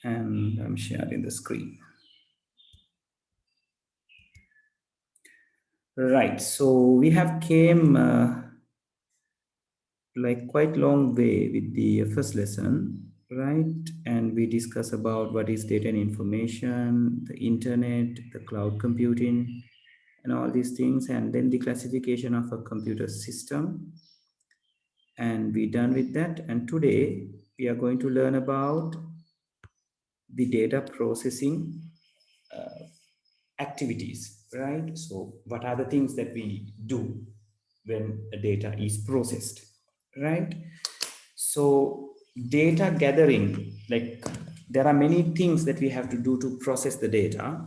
and I'm sharing the screen. Right, so we have came like quite long way with the first lesson, right? And we discuss about what is data and information, the internet, the cloud computing, and all these things, and then the classification of a computer system. And we done with that. And today we are going to learn about the data processing activities, right? So what are the things that we do when the data is processed, right? So data gathering, like there are many things that we have to do to process the data,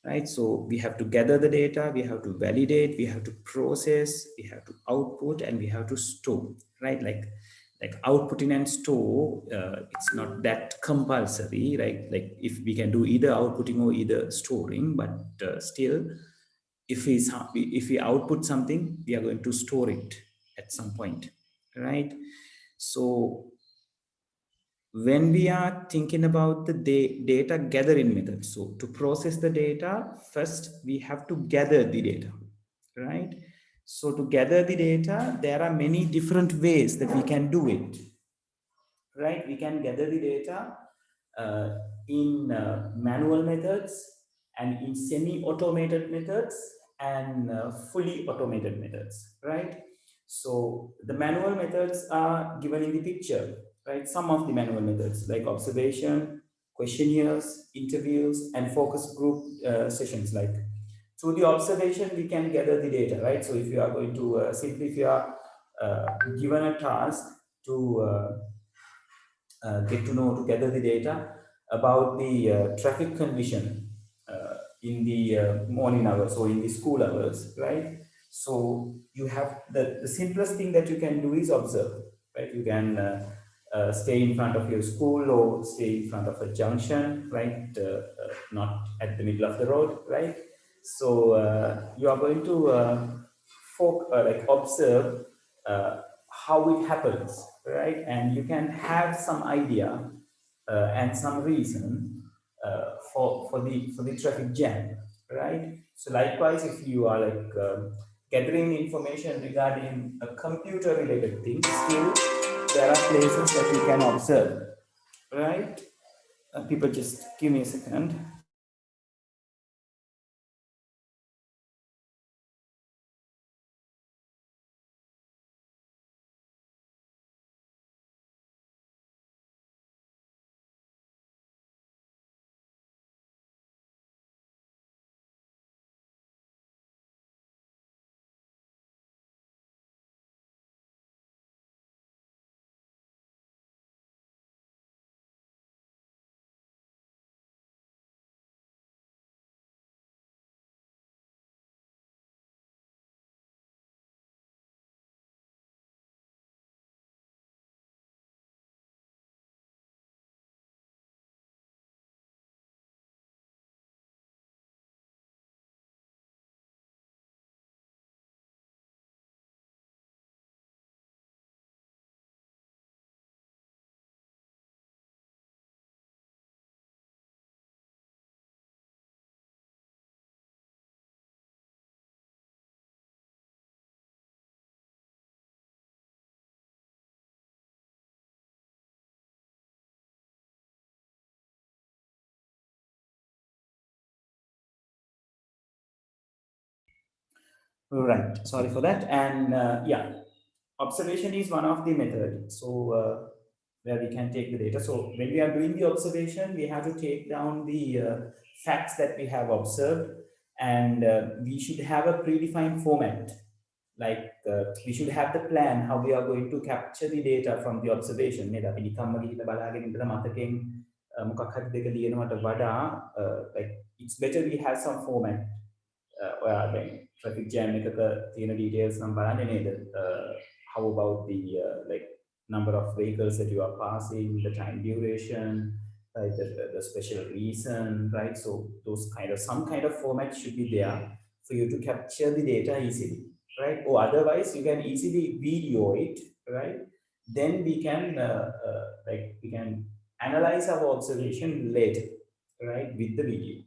right? So we have to gather the data, we have to validate, we have to process, we have to output, and we have to store, right? Like outputting and store, it's not that compulsory, right? Like if we can do either outputting or either storing, but still, if we output something, we are going to store it at some point, right? So when we are thinking about the data gathering method, so to process the data, first we have to gather the data, right? So to gather the data, there are many different ways that we can do it, right? We can gather the data uh, in manual methods and in semi-automated methods and fully automated methods, right? So the manual methods are given in the picture, right? Some of the manual methods like observation, questionnaires, interviews, and focus group sessions. Like through the observation, we can gather the data, right? So if you are going to simply, if you are given a task to get to know, to gather the data about the traffic condition in the morning hours or in the school hours, right? So you have the simplest thing that you can do is observe, right? You can stay in front of your school or stay in front of a junction, right? Not at the middle of the road, right? So you are going to like observe how it happens, right? And you can have some idea and some reason for the traffic jam, right? So likewise, if you are like gathering information regarding a computer related thing, still there are places that you can observe, right? People, just give me a second. Right. Sorry for that. And yeah, observation is one of the method. So where we can take the data. So when we are doing the observation, we have to take down the facts that we have observed, and we should have a predefined format. Like we should have the plan how we are going to capture the data from the observation. නේද? අපි නිකම්ම ගිහිල්ලා බලාගෙන ඉඳලා මතකයෙන් මොකක් හරි දෙක ලියනවට වඩා like it's better we have some format. ඔයා දැන් traffic jam එකක තියෙන details නම් බලන්නේ නේද? How about the like number of vehicles that you are passing, the time duration, right? The special reason, right? So those kind of some kind of format should be there for you to capture the data easily, right? Or otherwise you can easily video it, right? Then we can like we can analyze our observation later, right, with the video.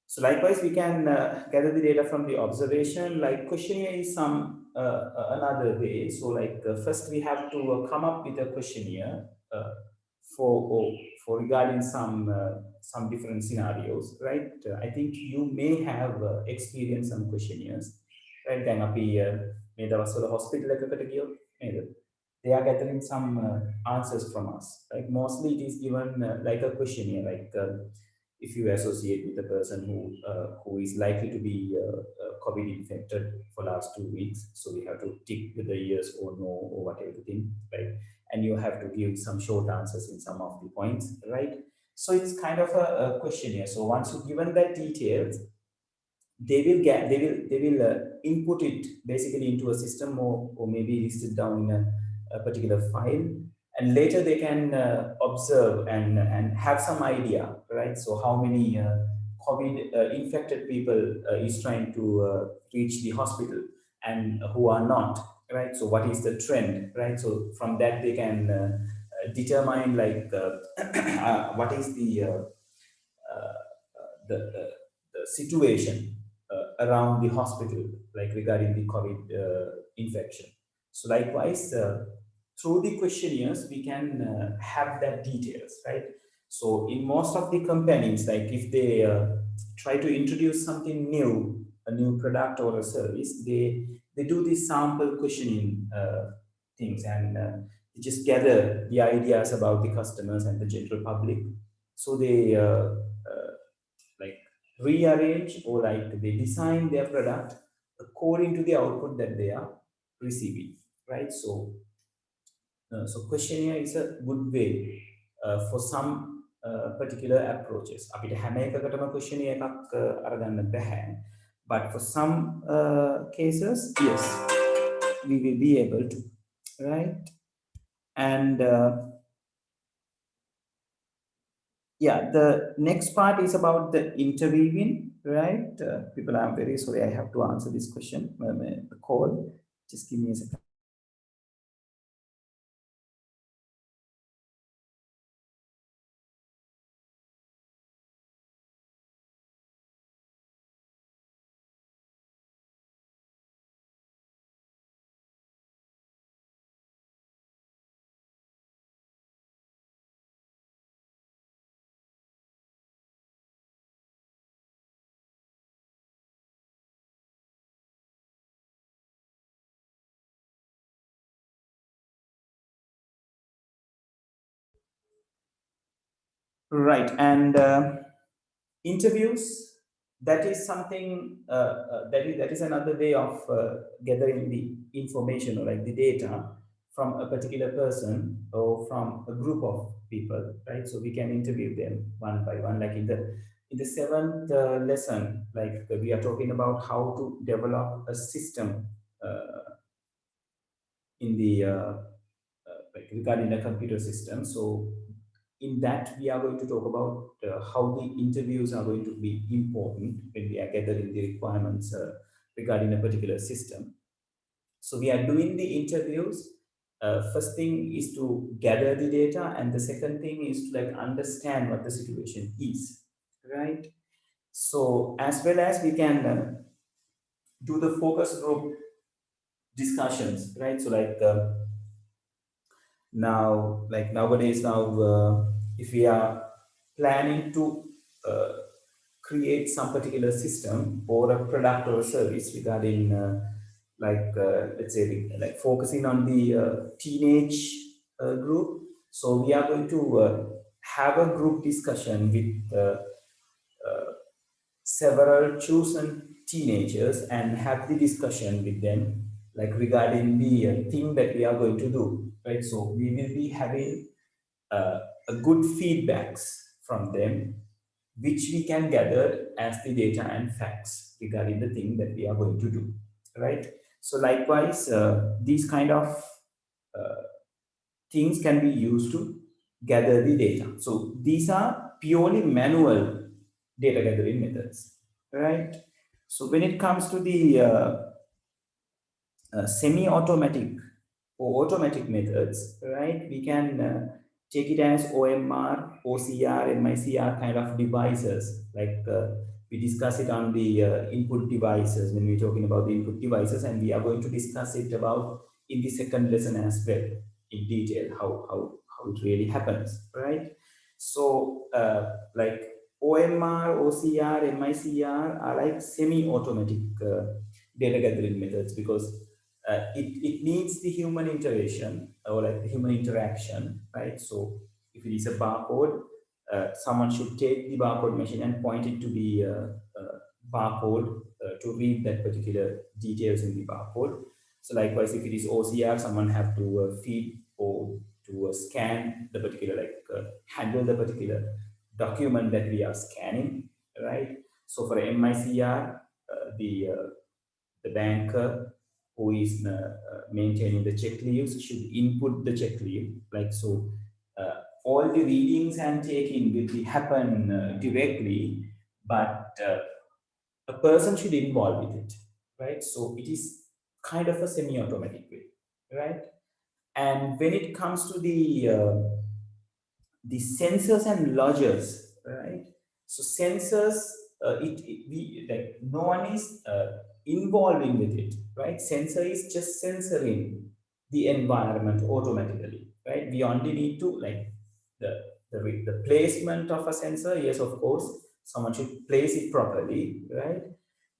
So likewise, we can gather the data from the observation. Like questionnaire is some another way. So like first we have to come up with a questionnaire for oh, for regarding some different scenarios, right? I think you may have experienced some questionnaires, right? Then අපි මේ දවස්වල hospital එකකට ගියොත් නේද? They are gathering some answers from us. Like mostly it is given like a questionnaire, like if you associate with a person who is likely to be COVID infected for last 2 weeks, so we have to tick whether yes or no or whatever the thing, right? And you have to give some short answers in some of the points, right? So it's kind of a questionnaire. So once you've given that details, they will input it basically into a system, or maybe list it down in a particular file, and later they can observe and have some idea, right? So how many COVID infected people is trying to reach the hospital and who are not, right? So what is the trend, right? So from that they can determine like what is uh, the situation around the hospital, like regarding the COVID infection. So likewise, through the questionnaires, we can have that details, right? So in most of the companies, like if they try to introduce something new, a new product or a service, they do the sample questioning things, and they just gather the ideas about the customers and the general public. So they like rearrange, or like they design their product according to the output that they are receiving, right? So questionnaire is a good way for some particular approaches. අපිට හැම එකකටම questionnaire එකක් අරගන්න බැහැ. But for some cases, yes, we will be able to, right? And yeah, the next part is about the interviewing, right? People, I'm very sorry, I have to answer this question. The call, just give me a second. Right, and interviews, that is something that is another way of gathering the information, or like the data from a particular person or from a group of people, right? So we can interview them one by one, like in the seventh lesson, like we are talking about how to develop a system in the like regarding a computer system. So in that, we are going to talk about how the interviews are going to be important when we are gathering the requirements regarding a particular system. So we are doing the interviews. First thing is to gather the data, and the second thing is to like understand what the situation is, right? So as well as we can do the focus group discussions, right? So like now, like nowadays, now if we are planning to uh, create some particular system or a product or a service regarding like let's say like focusing on the teenage group, so we are going to have a group discussion with several chosen teenagers and have the discussion with them, like regarding the thing that we are going to do, right? So we will be having uh, a good feedbacks from them, which we can gather as the data and facts regarding the thing that we are going to do, right? So likewise, these kind of uh, things can be used to gather the data. So these are purely manual data gathering methods, right? So when it comes to the semi-automatic or automatic methods, right, we can take it as OMR, OCR, MICR kind of devices. Like we discuss it on the input devices when we're talking about the input devices, and we are going to discuss it about in the second lesson as well in detail how it really happens, right? So like OMR, OCR, MICR are like semi-automatic data gathering methods because it needs the human intervention or like the human interaction, right? So if it is a barcode, someone should take the barcode machine and point it to the barcode to read that particular details in the barcode. So likewise, if it is OCR, someone have to feed or to scan the particular, like handle the particular document that we are scanning, right? So for MICR, the banker who is maintaining the check leaves should input the check leaf, like so. All the readings and taking will be happen directly, but a person should involve with it, right? So it is kind of a semi-automatic way, right? And when it comes to the sensors and lodgers, right? So sensors, we like no one is involving with it, right? Sensor is just sensoring the environment automatically, right? We only need to like the the placement of a sensor. Yes, of course, someone should place it properly, right?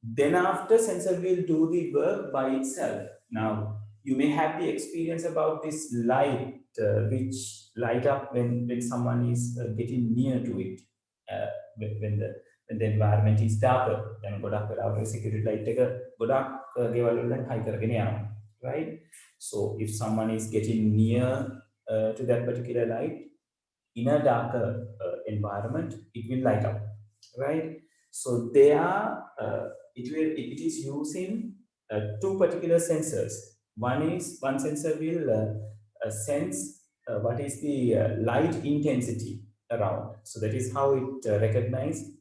Then after sensor will do the work by itself. Now you may have the experience about this light which light up when someone is getting near to it. When the environment is darker, then ගොඩක් වෙලාවට security light එක ගොඩක් ගෙවල් වල high කරගෙන යනවා, right? So if someone is getting near to that particular light in a darker environment, it will light up, right? So it is using two particular sensors. One sensor will sense what is the light intensity around. So that is how it recognizes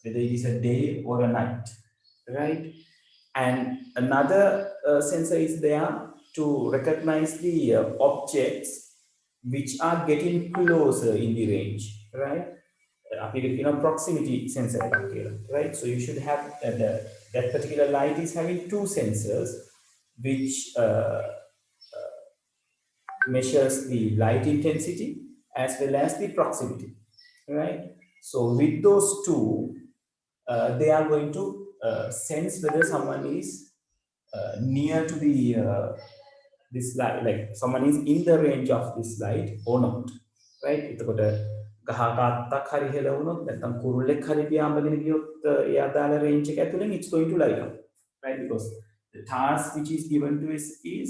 whether it is a day or a night, right? And another sensor is there to recognize the objects which are getting closer in the range, right? Proximity sensor, right? So you should have that particular light is having two sensors which measures the light intensity as well as the proximity, right? So with those two, they are going to sense whether someone is near to the this light, like someone is in the range of this light or not, right? එතකොට ගහක අත්තක් හරි හෙල වුණොත් නැත්නම් කුරුල්ලෙක් හරි පියාඹගෙන ගියොත් ඒ අදාළ range එක ඇතුළෙන් it's going to light up, right? Because the task which is given to us is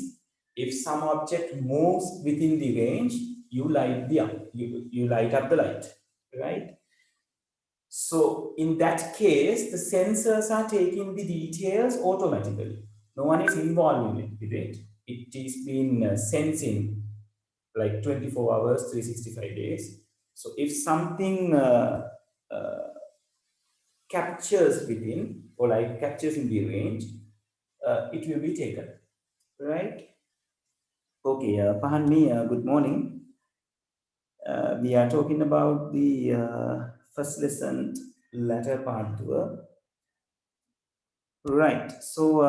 if some object moves within the range, you light up the light, right? So in that case, the sensors are taking the details automatically. No one is involved with it. It is been sensing like 24 hours, 365 days. So if something captures within or like captures in the range, it will be taken, right? Okay, Pahanmi, good morning. We are talking about the first lesson, latter part tour. Right. So,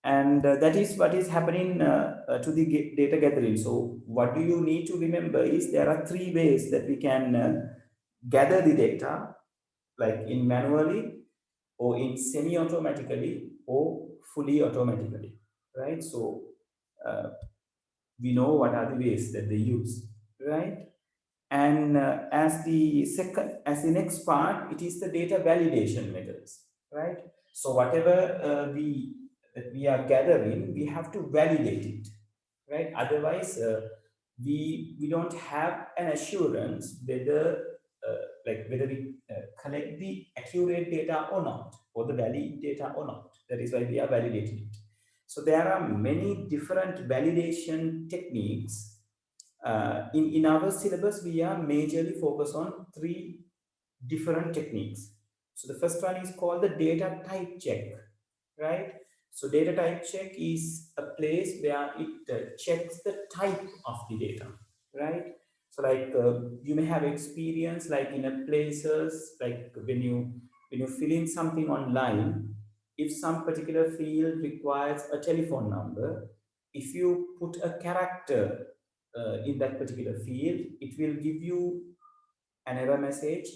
and that is what is happening to the data gathering. So, what do you need to remember is there are three ways that we can gather the data, like in manually, or in semi-automatically, or fully automatically, right? So, we know what are the ways that they use, right? And as the next part, it is the data validation methods, right? So whatever we are gathering, we have to validate it, right? Otherwise, we don't have an assurance whether whether we collect the accurate data or not, or the valid data or not. That is why we are validating it. So there are many different validation techniques. In our syllabus, we are majorly focused on three different techniques. So the first one is called the data type check, right? So data type check is a place where it checks the type of the data, right? So like you may have experience like in a places like when you fill in something online, if some particular field requires a telephone number, if you put a character in that particular field, it will give you an error message.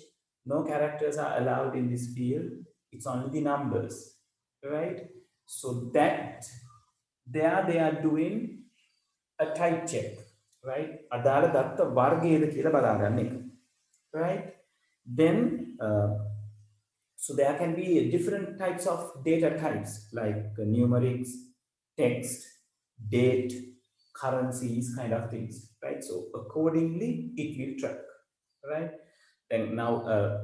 No characters are allowed in this field. It's only the numbers, right? So that there they are doing a type check, right? අදාළ දත්ත වර්ගයේද කියලා බලාගන්න එක, right? Then so there can be different types of data types like numerics, text, date, currencies, kind of things, right? So accordingly, it will track, right? And now,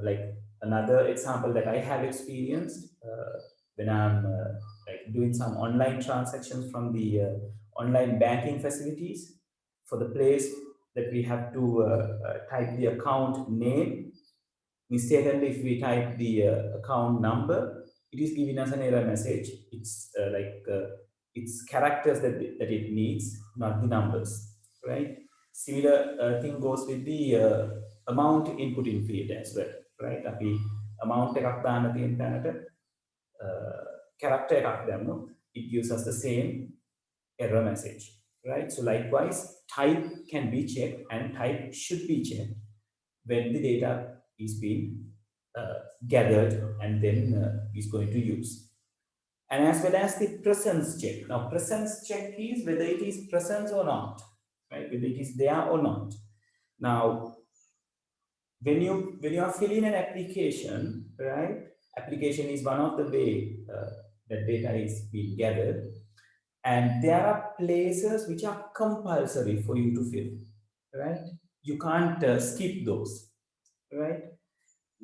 like another example that I have experienced when I'm like doing some online transactions from the online banking facilities, for the place that we have to type the account name. Mistakenly, if we type the account number, it is giving us an error message. It's it's characters that it needs, not the numbers, right? Similar thing goes with the amount input in field as well, right? අපි amount එකක් දාන්න තියෙන තැනට character එකක් දැම්මොත් it gives us the same error message, right? So likewise, type can be checked and type should be checked when the data is being gathered and then is going to use. And as well as the presence check. Now, presence check is whether it is presence or not, right? Whether it is there or not. Now, when you are filling an application, right? Application is one of the way that data is being gathered, and there are places which are compulsory for you to fill, right? You can't skip those, right?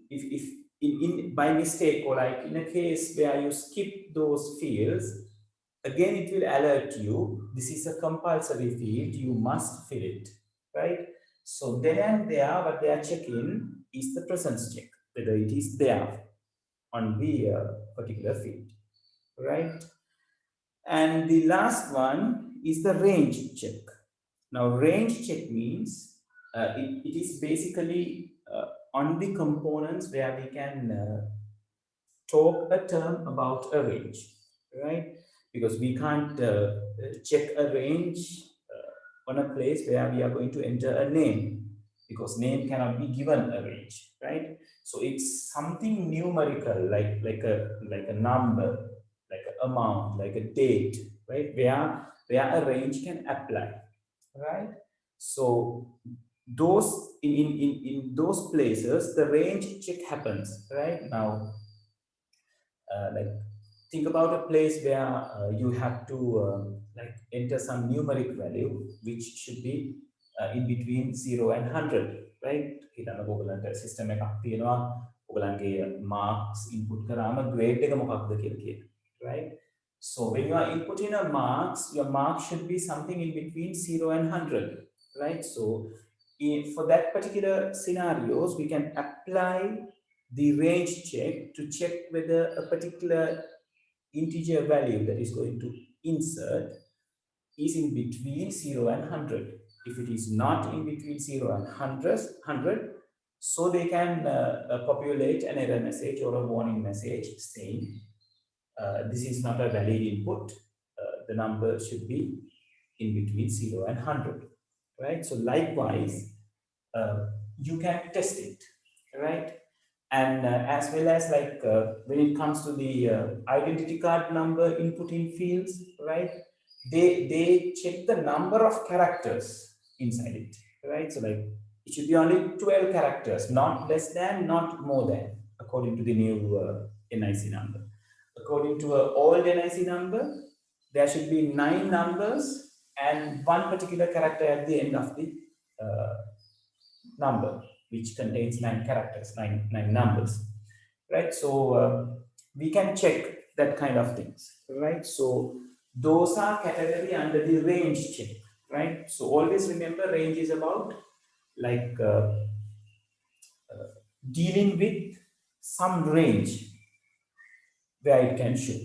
If in by mistake or like in a case where you skip those fields, again it will alert you this is a compulsory field, you must fill it, right? So then and there what they are checking is the presence check, whether it is there on the particular field, right? And the last one is the range check. Now, range check means it is basically on the components where we can talk a term about a range, right? Because we can't check a range on a place where we are going to enter a name, because name cannot be given a range, right? So it's something numerical, like a number, like an amount, like a date, right? Where a range can apply, right? So those in those places, the range check happens, right? Now, like think about a place where you have to like enter some numeric value which should be in between 0 and 100, right? හිතන්න ඔයගලන්ට system එකක් තියෙනවා, ඔයගලන්ගේ marks input කරාම grade එක මොකක්ද කියලා කියන, right? So when you are inputting a marks, your mark should be something in between 0 and 100, right? So for that particular scenarios, we can apply the range check to check whether a particular integer value that is going to insert is in between 0 and 100. If it is not in between 0 and 100, so they can populate an error message or a warning message saying this is not a valid input. The number should be in between 0 and 100, right? So likewise, you can test it, right? And as well as like when it comes to the identity card number inputting fields, right? They check the number of characters inside it, right? So like it should be only 12 characters, not less than, not more than, according to the new NIC number. According to an old NIC number, there should be 9 numbers and one particular character at the end of the number, which contains 9 characters, nine numbers, right? So we can check that kind of things, right? So those are category under the range check, right? So always remember, range is about like dealing with some range where it can show,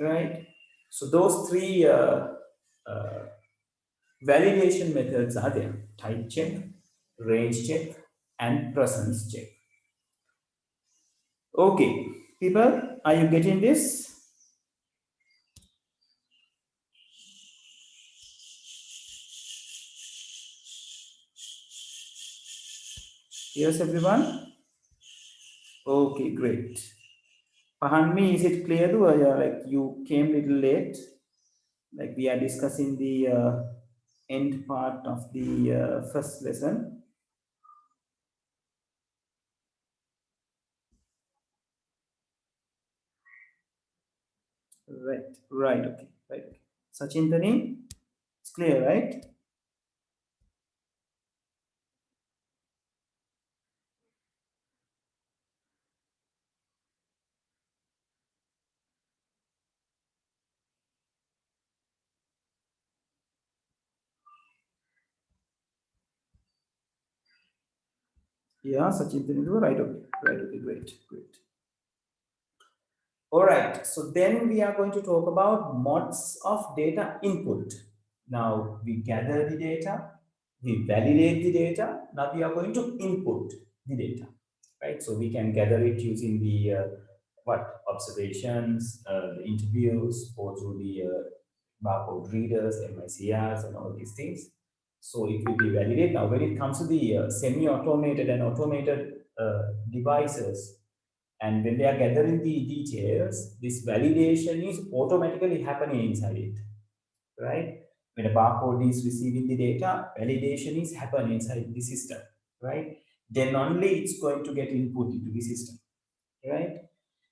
right? So those three Validation methods are there: type check, range check, and presence check. Okay, people, are you getting this? Yes, everyone? Okay, great. Pahanmi, is it clear to like you came a little late? Like we are discussing the end part of the first lesson. Right, okay, right. Sachintani, it's clear, right? Yeah, Sachintani, right, okay, right, okay, great, great. All right, so then we are going to talk about modes of data input. Now we gather the data, we validate the data, now we are going to input the data, right? So we can gather it using the what observations, the interviews, or through the barcode readers, MICRs, and all these things. So it will be validated. Now when it comes to the semi-automated and automated devices, and when they are gathering the details, this validation is automatically happening inside it, right? When a barcode is receiving the data, validation is happening inside the system, right? Then only it's going to get input into the system, right?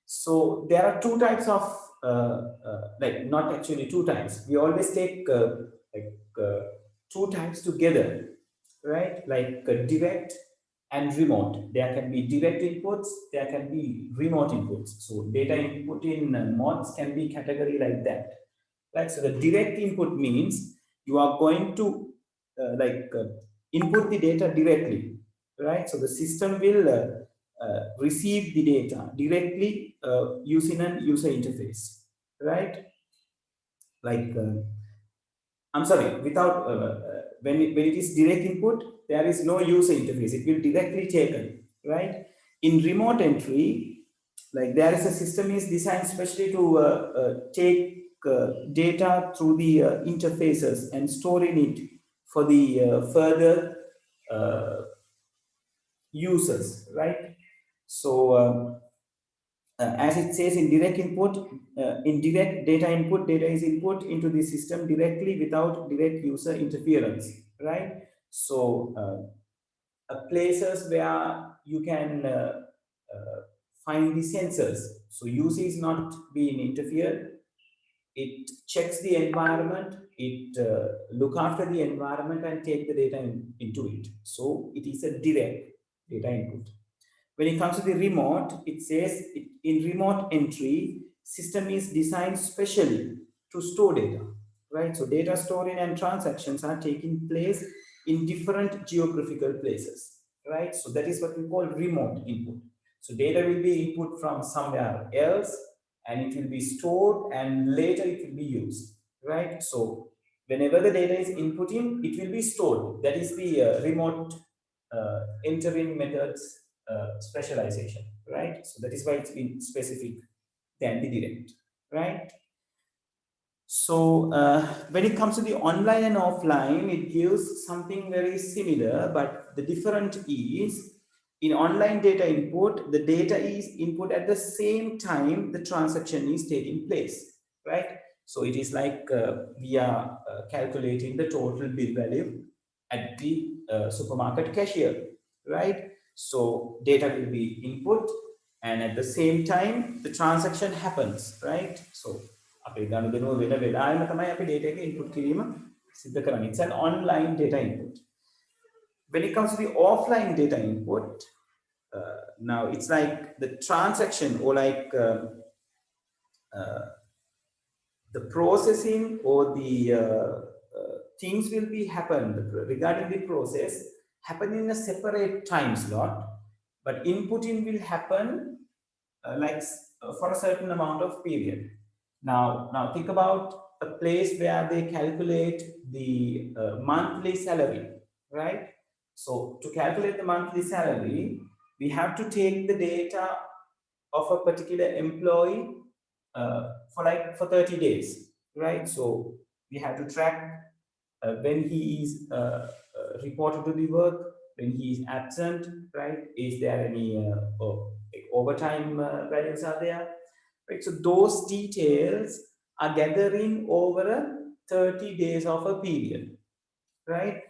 So there are two types of, like not actually two types. We always take like two types together, right? Like direct and remote. There can be direct inputs, there can be remote inputs. So data input in mods can be category like that, right? So the direct input means you are going to input the data directly, right? So the system will receive the data directly using an user interface, right? Like I'm sorry, without when it is direct input, there is no user interface. It will directly taken, right? In remote entry, like there is a system is designed specially to take data through the interfaces and storing it for the further uh, users, right? So as it says in direct input, in direct data input, data is input into the system directly without direct user interference, right? So places where you can find the sensors. So user is not being interfered. It checks the environment. It look after the environment and take the data into it. So it is a direct data input. When it comes to the remote, it says in remote entry, system is designed specially to store data, right? So data storing and transactions are taking place in different geographical places, right? So that is what we call remote input. So data will be input from somewhere else and it will be stored and later it will be used, right? So whenever the data is input in, it will be stored. That is the remote entering methods specialization, right? So that is why it's been specific than the direct, right? So when it comes to the online and offline, it gives something very similar, but the difference is in online data input, the data is input at the same time the transaction is taking place, right? So it is like we are calculating the total bill value at the supermarket cashier, right? So data will be input and at the same time the transaction happens, right? So අපේ ගනුදෙනුව වෙන වෙලාවෙම තමයි අපි data එක input කිරීම සිද්ධ කරන්නේ. It's an online data input. When it comes to the offline data input, now it's like the transaction or like the processing or the things will be happen regarding the process happen in a separate time slot, but inputting will happen for a certain amount of period. Now think about a place where they calculate the monthly salary, right? So to calculate the monthly salary, we have to take the data of a particular employee for 30 days, right? So we have to track when he is reported to the work, when he is absent, right? Is there any overtime values are there, right? So those details are gathering over a 30 days of a period, right?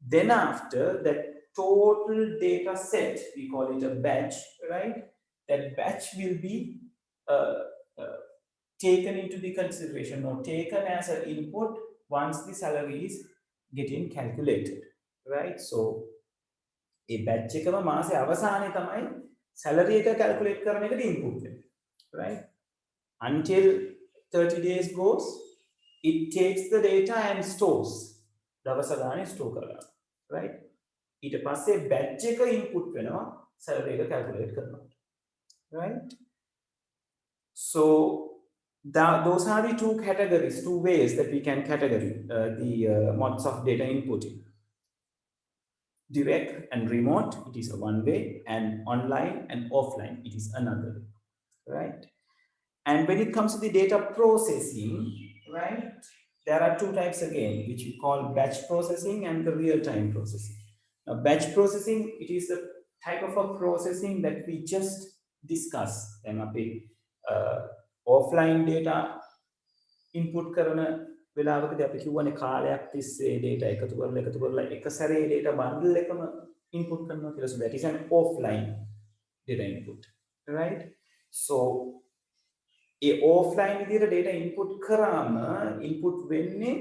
Then after that total data set, we call it a batch, right? That batch will be uh, uh, taken into the consideration or taken as an input once the salary is getting calculated, right? So a batch එකම මාසේ අවසානයේ තමයි salary එක calculate කරන එකට input වෙන්නේ, right? Until 30 days goes, it takes the data and stores. දවස ගානේ store කරලා, right? ඊට පස්සේ batch එක input වෙනවා salary එක calculate කරනවා, right? So those are the two categories, two ways that we can categorize the modes of data inputting. Direct and remote, it is one way, and online and offline, it is another way, right? And when it comes to the data processing, right, there are two types again, which we call batch processing and the real-time processing. Now, batch processing, it is the type of a processing that we just discussed. And offline data input කරන වෙලාවකදී අපි කියවනේ කාලයක් තිස්සේ data එකතු කරලා එක සැරේ data bundle එකම input කරනවා කියලා. So that is an offline data input, right? So a offline විදිහට data input කරාම input වෙන්නේ,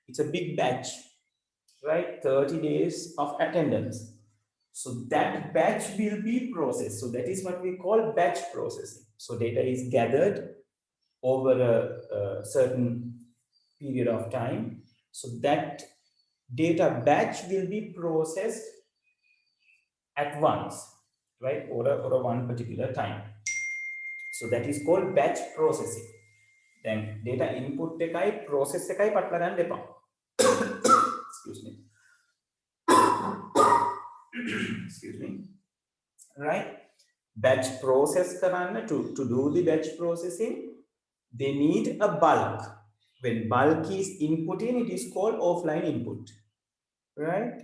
it's a big batch, right? 30 days of attendance. So that batch will be processed. So that is what we call batch processing. So data is gathered over a certain period of time. So that data batch will be processed at once, right? Over one particular time. So that is called batch processing. Then data input එකයි process එකයි පටල ගන්න එපා. Excuse me. Excuse me. Right? Batch process කරන්න, to do the batch processing, they need a bulk. When bulk is input in, it is called offline input, right?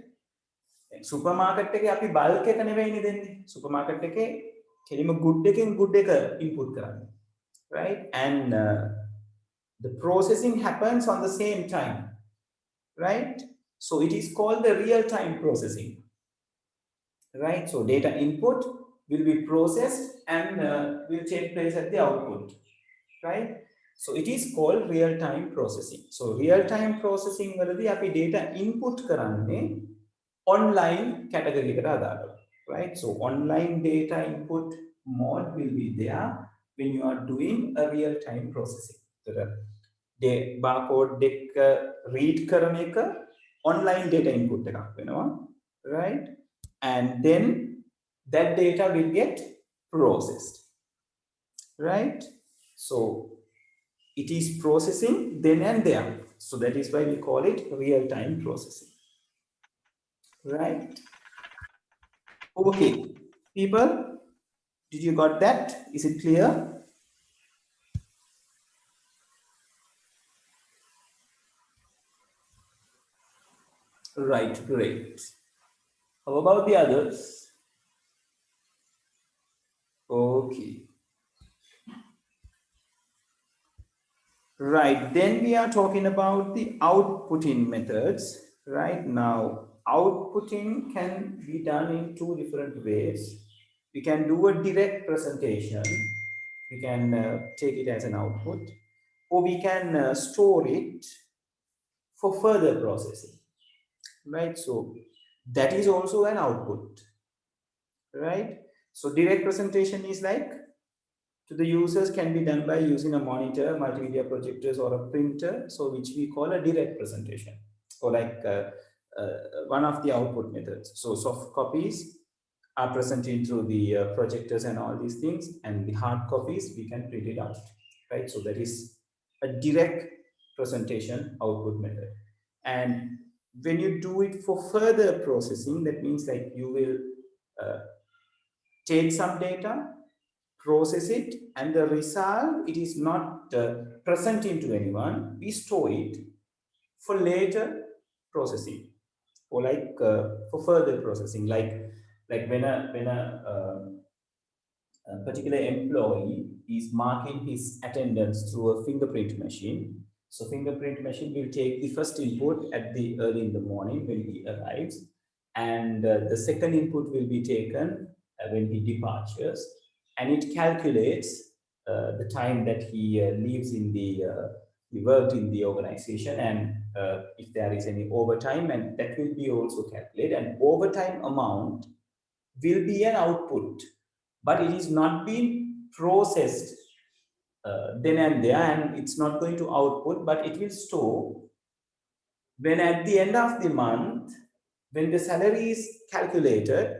Supermarket එකේ අපි bulk එක නෙවෙයිනේ දෙන්නේ. Supermarket එකේ කෙලිම good එකෙන් good එක input කරන්නේ, right? And the processing happens on the same time, right? So it is called the real-time processing, right? So data input will be processed and will take place at the output, right? So it is called real-time processing. So real-time processing වලදී අපි data input කරන්නේ online category එකට අදාළව, right? So online data input mode will be there when you are doing a real-time processing. The barcode එක read කරන එක online data input එකක් වෙනවා, right? And then that data will get processed, right? So it is processing then and there. So that is why we call it real-time processing, right? Okay, people, did you got that? Is it clear? Right, great. How about the others? Okay. Right, then we are talking about the outputting methods. Right now, outputting can be done in two different ways. We can do a direct presentation. We can take it as an output, or we can store it for further processing, right? So that is also an output, right? So direct presentation is like, to the users can be done by using a monitor, multimedia projectors, or a printer, so which we call a direct presentation, or like one of the output methods. So soft copies are presented through the projectors and all these things, and the hard copies we can print it out, right? So that is a direct presentation output method. And when you do it for further processing, that means like you will take some data, process it, and the result, it is not presenting to anyone. We store it for later processing, or like for further processing, like when a particular employee is marking his attendance through a fingerprint machine. So fingerprint machine will take the first input at the early in the morning when he arrives, and the second input will be taken when he departures, and it calculates the time that he leaves in the he worked in the organization, and if there is any overtime, and that will be also calculated, and overtime amount will be an output, but it is not being processed then and there, and it's not going to output, but it will store when at the end of the month, when the salary is calculated,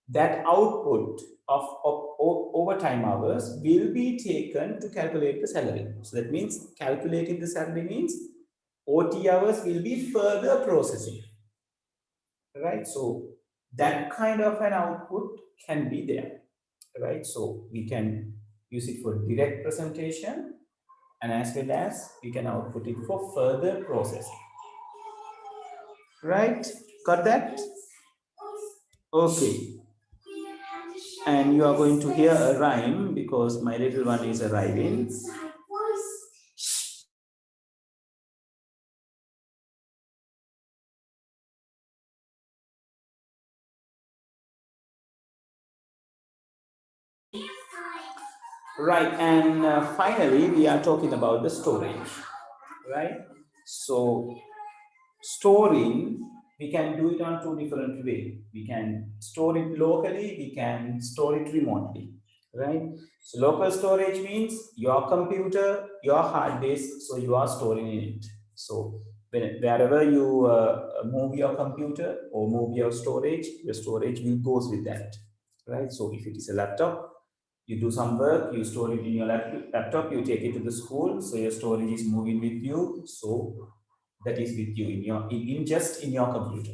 that output of overtime hours will be taken to calculate the salary. So that means calculating the salary means OT hours will be further processing, right? So that kind of an output can be there, right? So we can use it for direct presentation, and as well as we can output it for further processing, right? Got that? Okay. And you are going to hear a rhyme because my little one is arriving. Right, and finally, we are talking about the storage, right? So storing, we can do it on two different ways. We can store it locally, we can store it remotely, right? So local storage means your computer, your hard disk, so you are storing in it. So wherever you move your computer or move your storage will goes with that, right? So if it is a laptop, you do some work, you store it in your laptop, you take it to the school, so your storage is moving with you, so that is with you in your in just in your computer,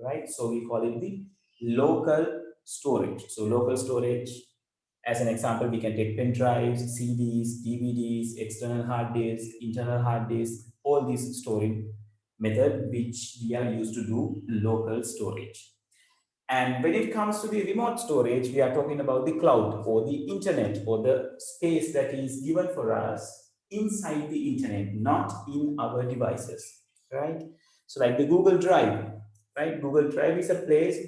right? So we call it the local storage. So local storage, as an example, we can take pen drives, CDs, DVDs, external hard disks, internal hard disks, all these storing method which we are used to do local storage. And when it comes to the remote storage, we are talking about the cloud or the internet or the space that is given for us inside the internet, not in our devices, right? So like the Google Drive, right? Google Drive is a place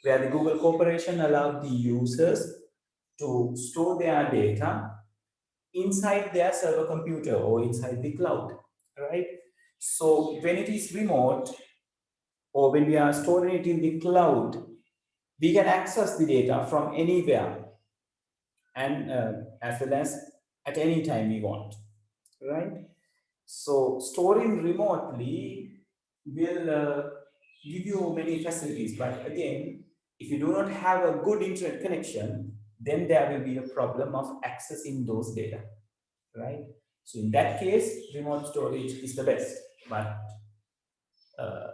where the Google Corporation allowed the users to store their data inside their server computer or inside the cloud, right? So when it is remote or when we are storing it in the cloud, we can access the data from anywhere and as well as at any time we want, right? So storing remotely will give you many facilities, but again, if you do not have a good internet connection, then there will be a problem of accessing those data, right? So in that case, remote storage is the best. But uh,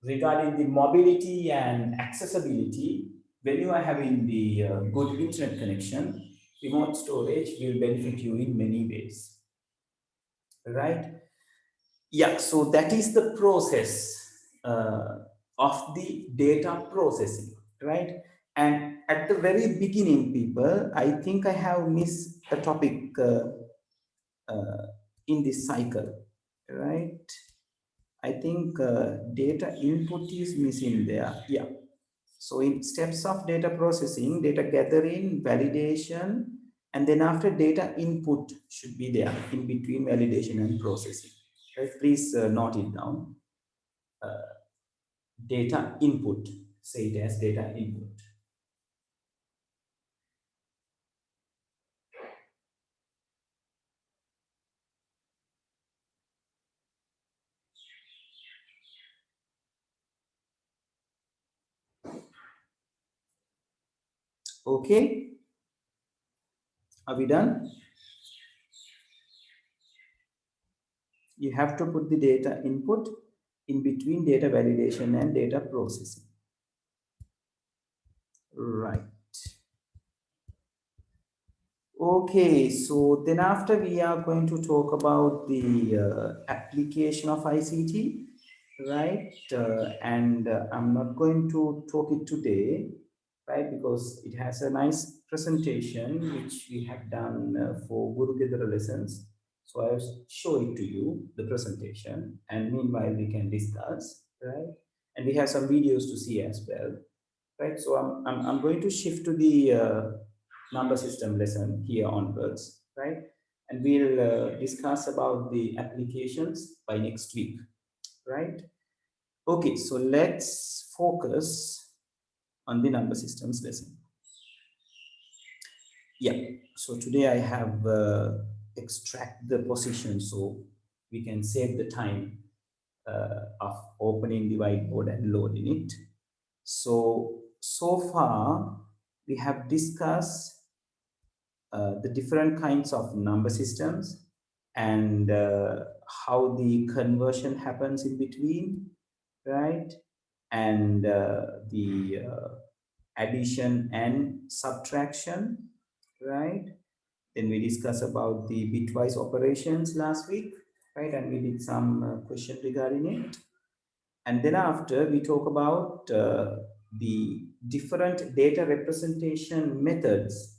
regarding the mobility and accessibility, when you are having the good internet connection, remote storage will benefit you in many ways, right? Yeah, so that is the process of the data processing, right? And at the very beginning, people, I think I have missed a topic in this cycle, right? I think data input is missing there. Yeah. So in steps of data processing, data gathering, validation, and then after data input should be there in between validation and processing. Right? Please note it down. Data input. Say it as data input. Okay. Are we done? You have to put the data input in between data validation and data processing. Right. Okay, so then after we are going to talk about the application of ICT, right? And I'm not going to talk it today, right? Because it has a nice presentation which we have done for Guru Gedara lessons. So I'll show it to you, the presentation, and meanwhile we can discuss, right? And we have some videos to see as well, right? So I'm going to shift to the number system lesson here onwards, right? And we'll discuss about the applications by next week, right? Okay, so let's focus on the number systems lesson. Yeah, so today I have extract the position so we can save the time of opening the whiteboard and loading it. So far we have discussed the different kinds of number systems and how the conversion happens in between, right? And the addition and subtraction, right? Then we discussed about the bitwise operations last week, right? And we did some question regarding it. And then after we talk about the different data representation methods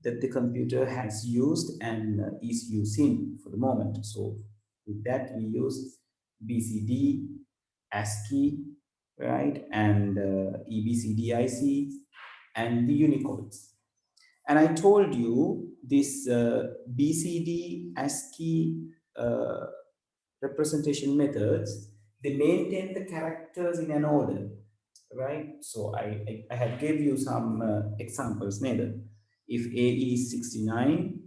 that the computer has used and is using for the moment. So with that, we use BCD, ASCII, right, and EBCDIC, and the Unicodes. And I told you this BCD, ASCII representation methods, they maintain the characters in an order, right? So I have gave you some examples, neither. If A is 69,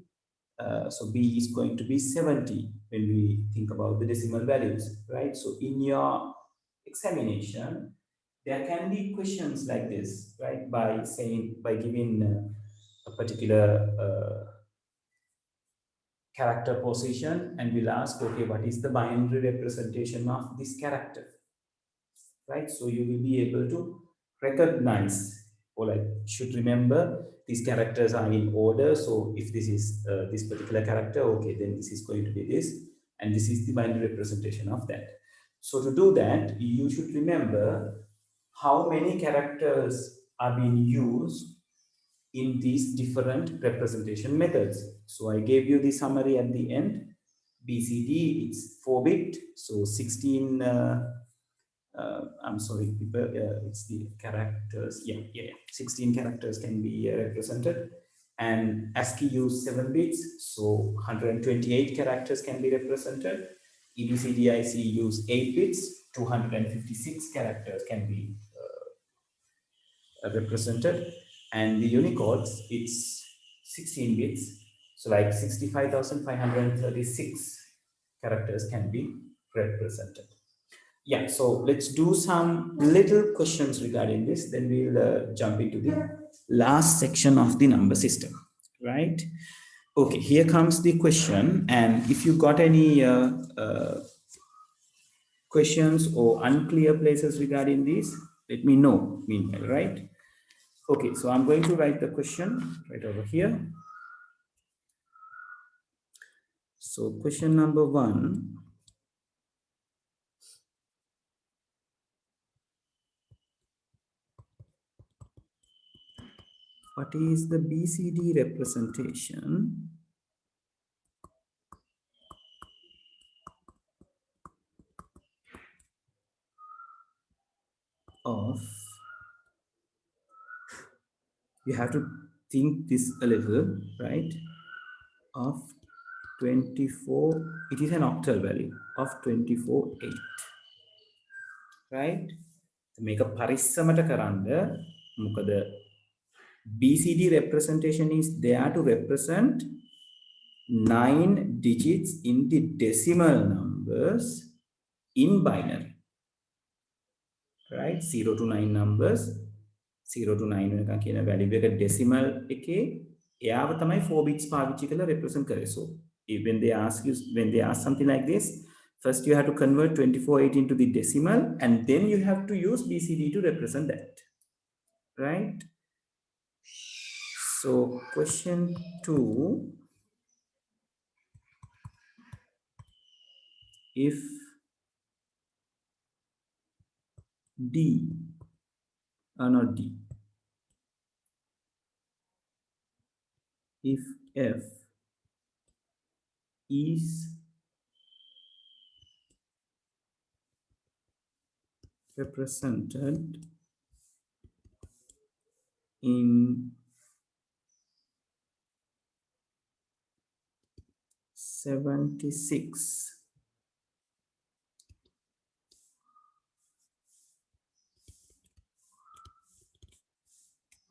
so B is going to be 70 when we think about the decimal values, right? So in your examination, there can be questions like this, right? By saying, by giving a particular character position, and we'll ask, okay, what is the binary representation of this character, right? So you will be able to recognize, or like should remember, these characters are in order. So if this is this particular character, okay, then this is going to be this, and this is the binary representation of that. So to do that, you should remember how many characters are being used in these different representation methods. So I gave you the summary at the end. BCD, it's 4-bit, so 16 I'm sorry, it's the characters. Yeah. 16 characters can be represented. And ASCII use 7 bits, so 128 characters can be represented. EBCDIC use 8 bits, 256 characters can be represented. And the Unicodes, it's 16 bits, so like 65,536 characters can be represented. Yeah, so let's do some little questions regarding this. Then we'll jump into the last section of the number system, right? Okay, here comes the question. And if you got any questions or unclear places regarding this, let me know meanwhile, right? Okay, so I'm going to write the question right over here. So question number 1. What is the BCD representation of, you have to think this a little, right? Of 24, it is an octal value of 24/8, right? Make a පරිස්සමට කරන්න මොකද BCD representation is there to represent 9 digits in the decimal numbers in binary, right? 0 to 9 numbers, 0 to 9 වෙනකන් කියන value එක decimal එකේ එයාව තමයි 4 bits පාවිච්චි කරලා represent කරේ. So When they ask you, when they ask something like this, first you have to convert 24/8 into the decimal, and then you have to use BCD to represent that, right? So question 2, if D, not D, if F is represented in 76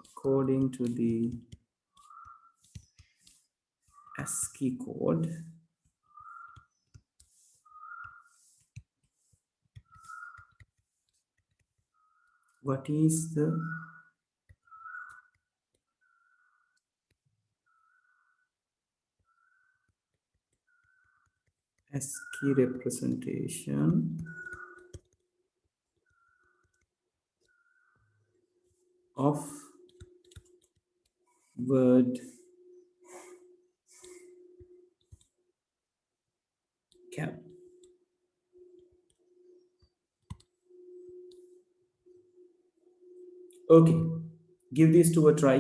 according to the ASCII code, what is the ASCII representation of word cap? Okay, give these two a try,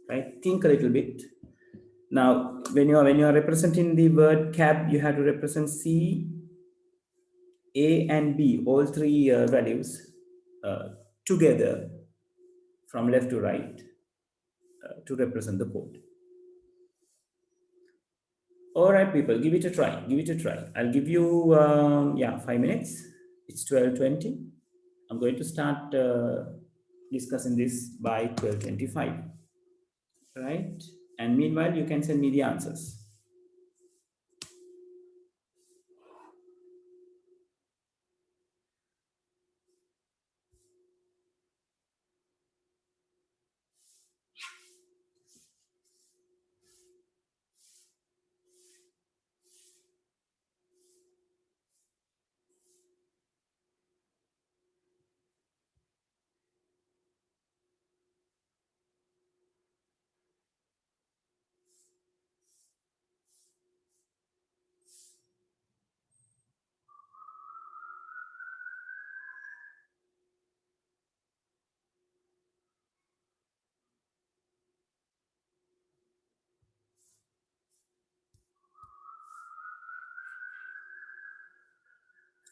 right? Think a little bit. Now, when you are representing the word cap, you have to represent C, A, and B, all three values uh, together from left to right to represent the code. All right, people, give it a try. Give it a try. I'll give you, yeah, 5 minutes. It's 12:20. I'm going to start discussing this by 12:25, right? And meanwhile, you can send me the answers.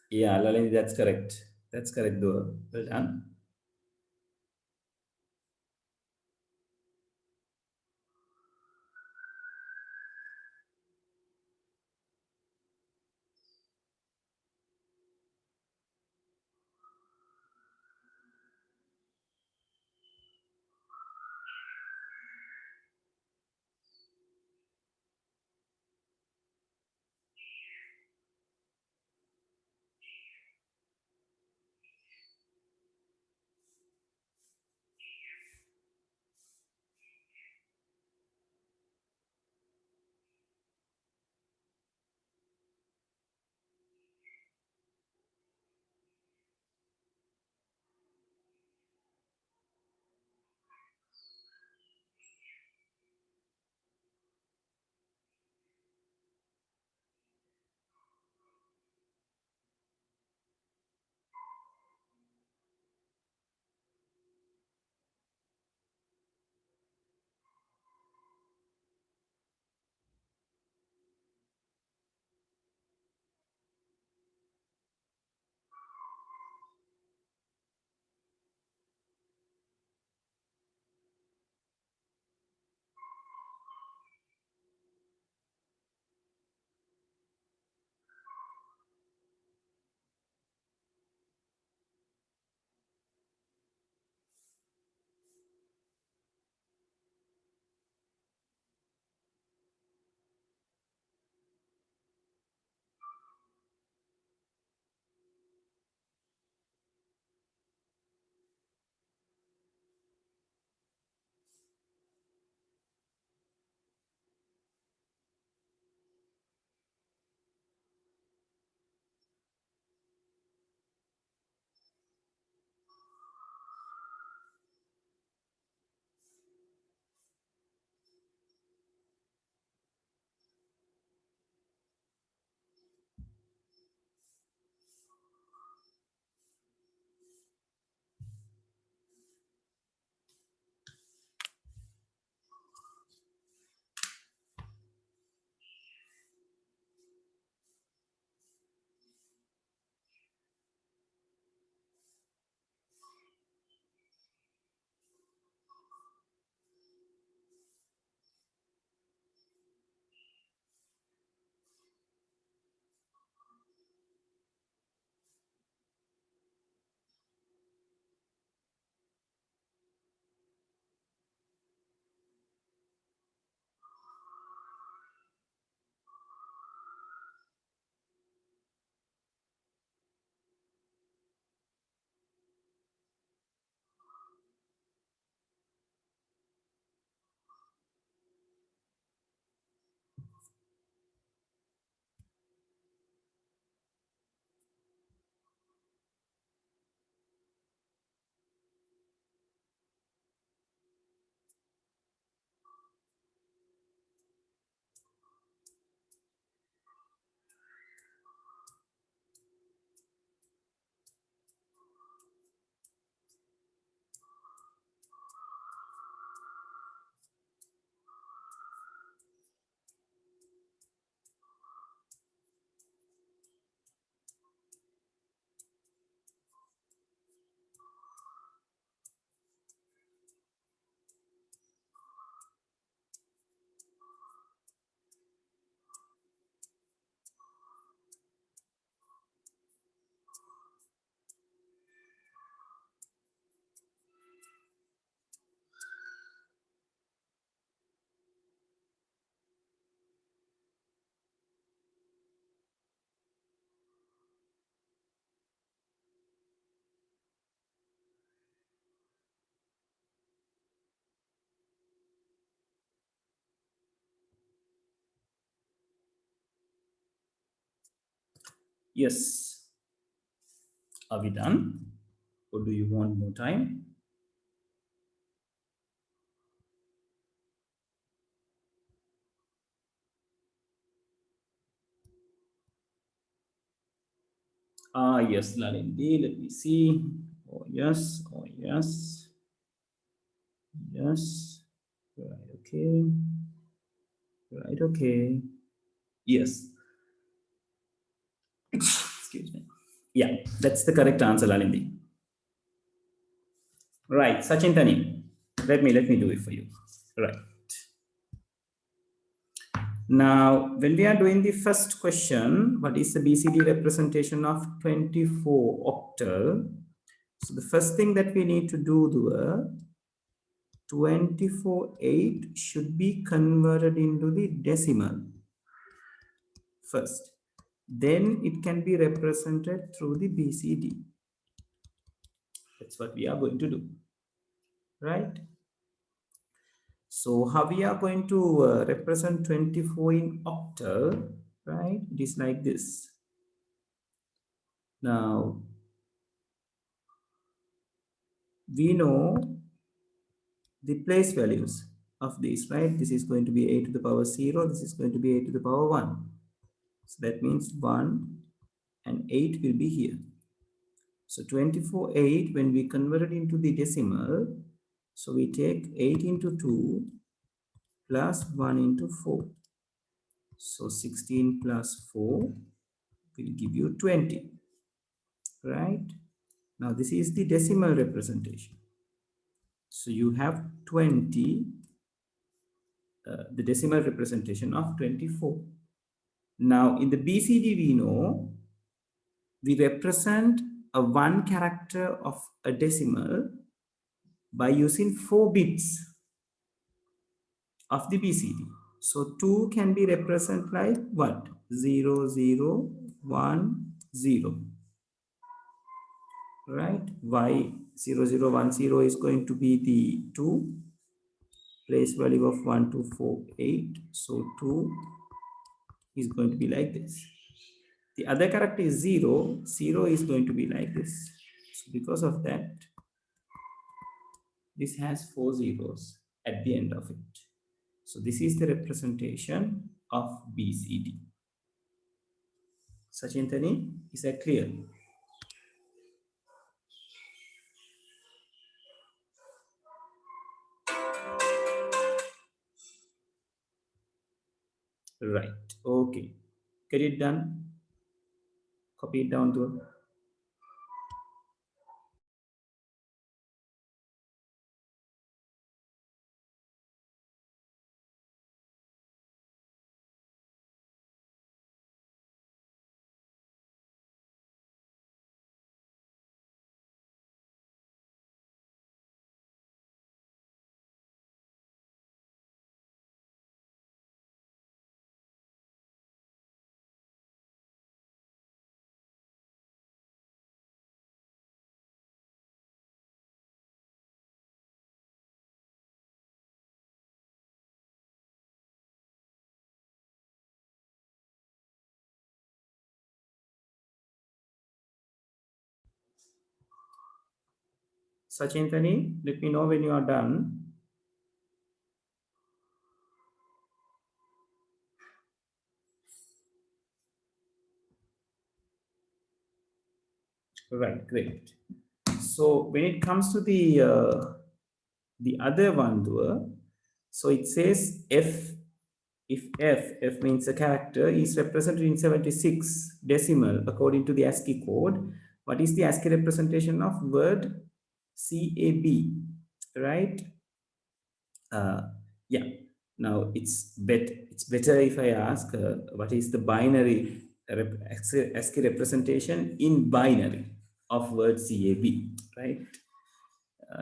Yeah, Lalini, that's correct. That's correct, though. Well done. Yes. Are we done? Or do you want more time? Ah, yes, Lalindi. Let me see. Oh, yes. Oh, yes. Yes. Right, okay. Right, okay. Yes. Excuse me. Yeah, that's the correct answer, Lalindi. Right, Sachin Tani. Let me do it for you. Right. Now, when we are doing the first question, what is the BCD representation of 24 octal? So the first thing that we need to do, the 24/8 should be converted into the decimal first. Then it can be represented through the BCD. That's what we are going to do, right? So how we are going to represent 24 in octal, right? It is like this. Now, we know the place values of these, right? This is going to be a to the power 0. This is going to be a to the power 1. So that means 1 and 8 will be here. So 24/8, when we convert it into the decimal, so we take 8 into 2 plus 1 into 4. So 16 plus 4 will give you 20, right? Now this is the decimal representation. So you have 20, the decimal representation of 24. Now in the BCD, we know we represent a one character of a decimal by using 4 bits of the BCD. So 2 can be represented like what? 0, 0, 1, 0. Right? Y 0, 0, 1, 0 is going to be the 2. Place value of 1, 2, 4, 8. So 2 is going to be like this. The other character is 0. 0 is going to be like this. So because of that, this has 4 zeros at the end of it. So this is the representation of BCD. Sachintani, is that clear? Right. Okay. Get it done. Copy it down to. Sachintani, let me know when you are done. Right, great. So when it comes to the other one, so it says if F means a character is represented in 76 decimal according to the ASCII code. What is the ASCII representation of word CAB, right? Yeah. Now it's better if I ask what is the binary ASCII representation in binary of word CAB, right?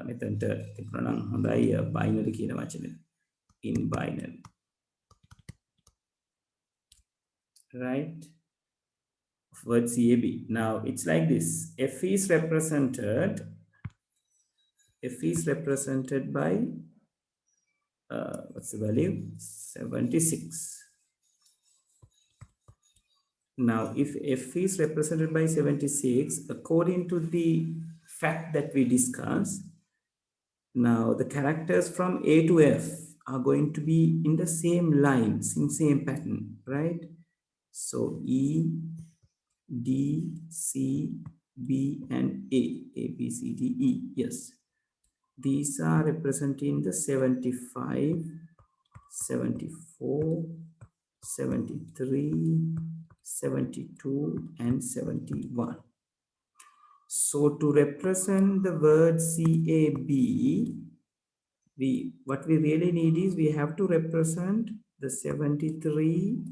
මෙතනට තිබුණා නම් හොඳයි binary කියන වචනේ in binary, right? Of word CAB. Now it's like this. F is represented by what's the value? 76. Now, if f is represented by 76, according to the fact that we discussed, now the characters from A to F are going to be in the same lines, in same pattern, right? So E, D, C, B, and A, B, C, D, E, yes. These are representing the 75, 74, 73, 72, and 71. So to represent the word CAB, what we really need is we have to represent the 73,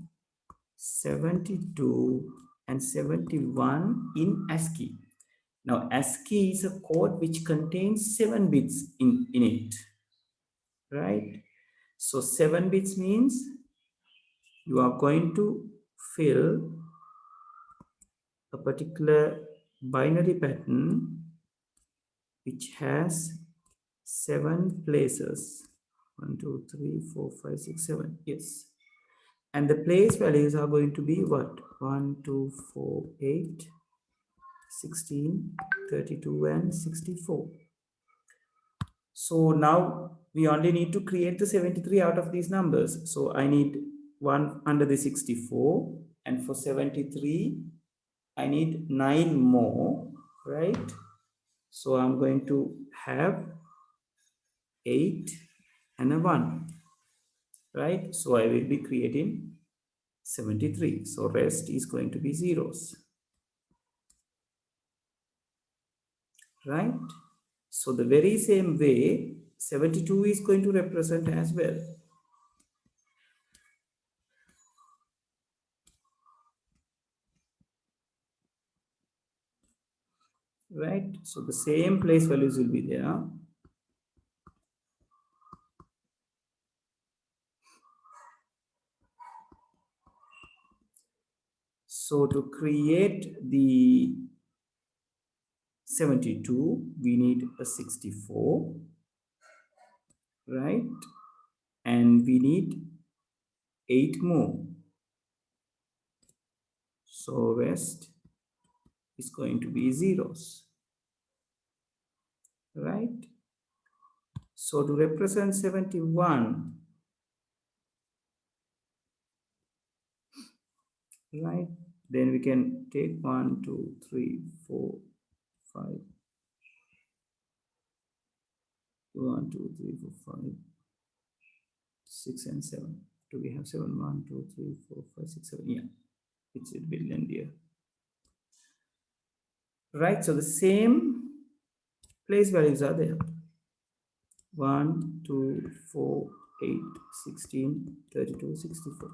72, and 71 in ASCII. Now, ASCII is a code which contains 7 bits in it, right? So 7 bits means you are going to fill a particular binary pattern which has 7 places. 1, 2, 3, 4, 5, 6, 7. Yes. And the place values are going to be what? 1, 2, 4, 8, 16, 32, and 64. So now we only need to create the 73 out of these numbers. So I need one under the 64, and for 73, I need 9 more, right? So I'm going to have 8 and a 1, right? So I will be creating 73. So rest is going to be zeros, right? So the very same way, 72 is going to represent as well. Right? So the same place values will be there. So to create the 72, we need a 64, right? And we need 8 more. So rest is going to be zeros, right? So to represent 71, right? Then we can take 1, 2, 3, 4, 5. 1, 2, 3, 4, 5, 6, and 7. Do we have 7? 1, 2, 3, 4, 5, 6, 7. Yeah, it's a billion here. Right, so the same place values are there. 1, 2, 4, 8, 16, 32, 64.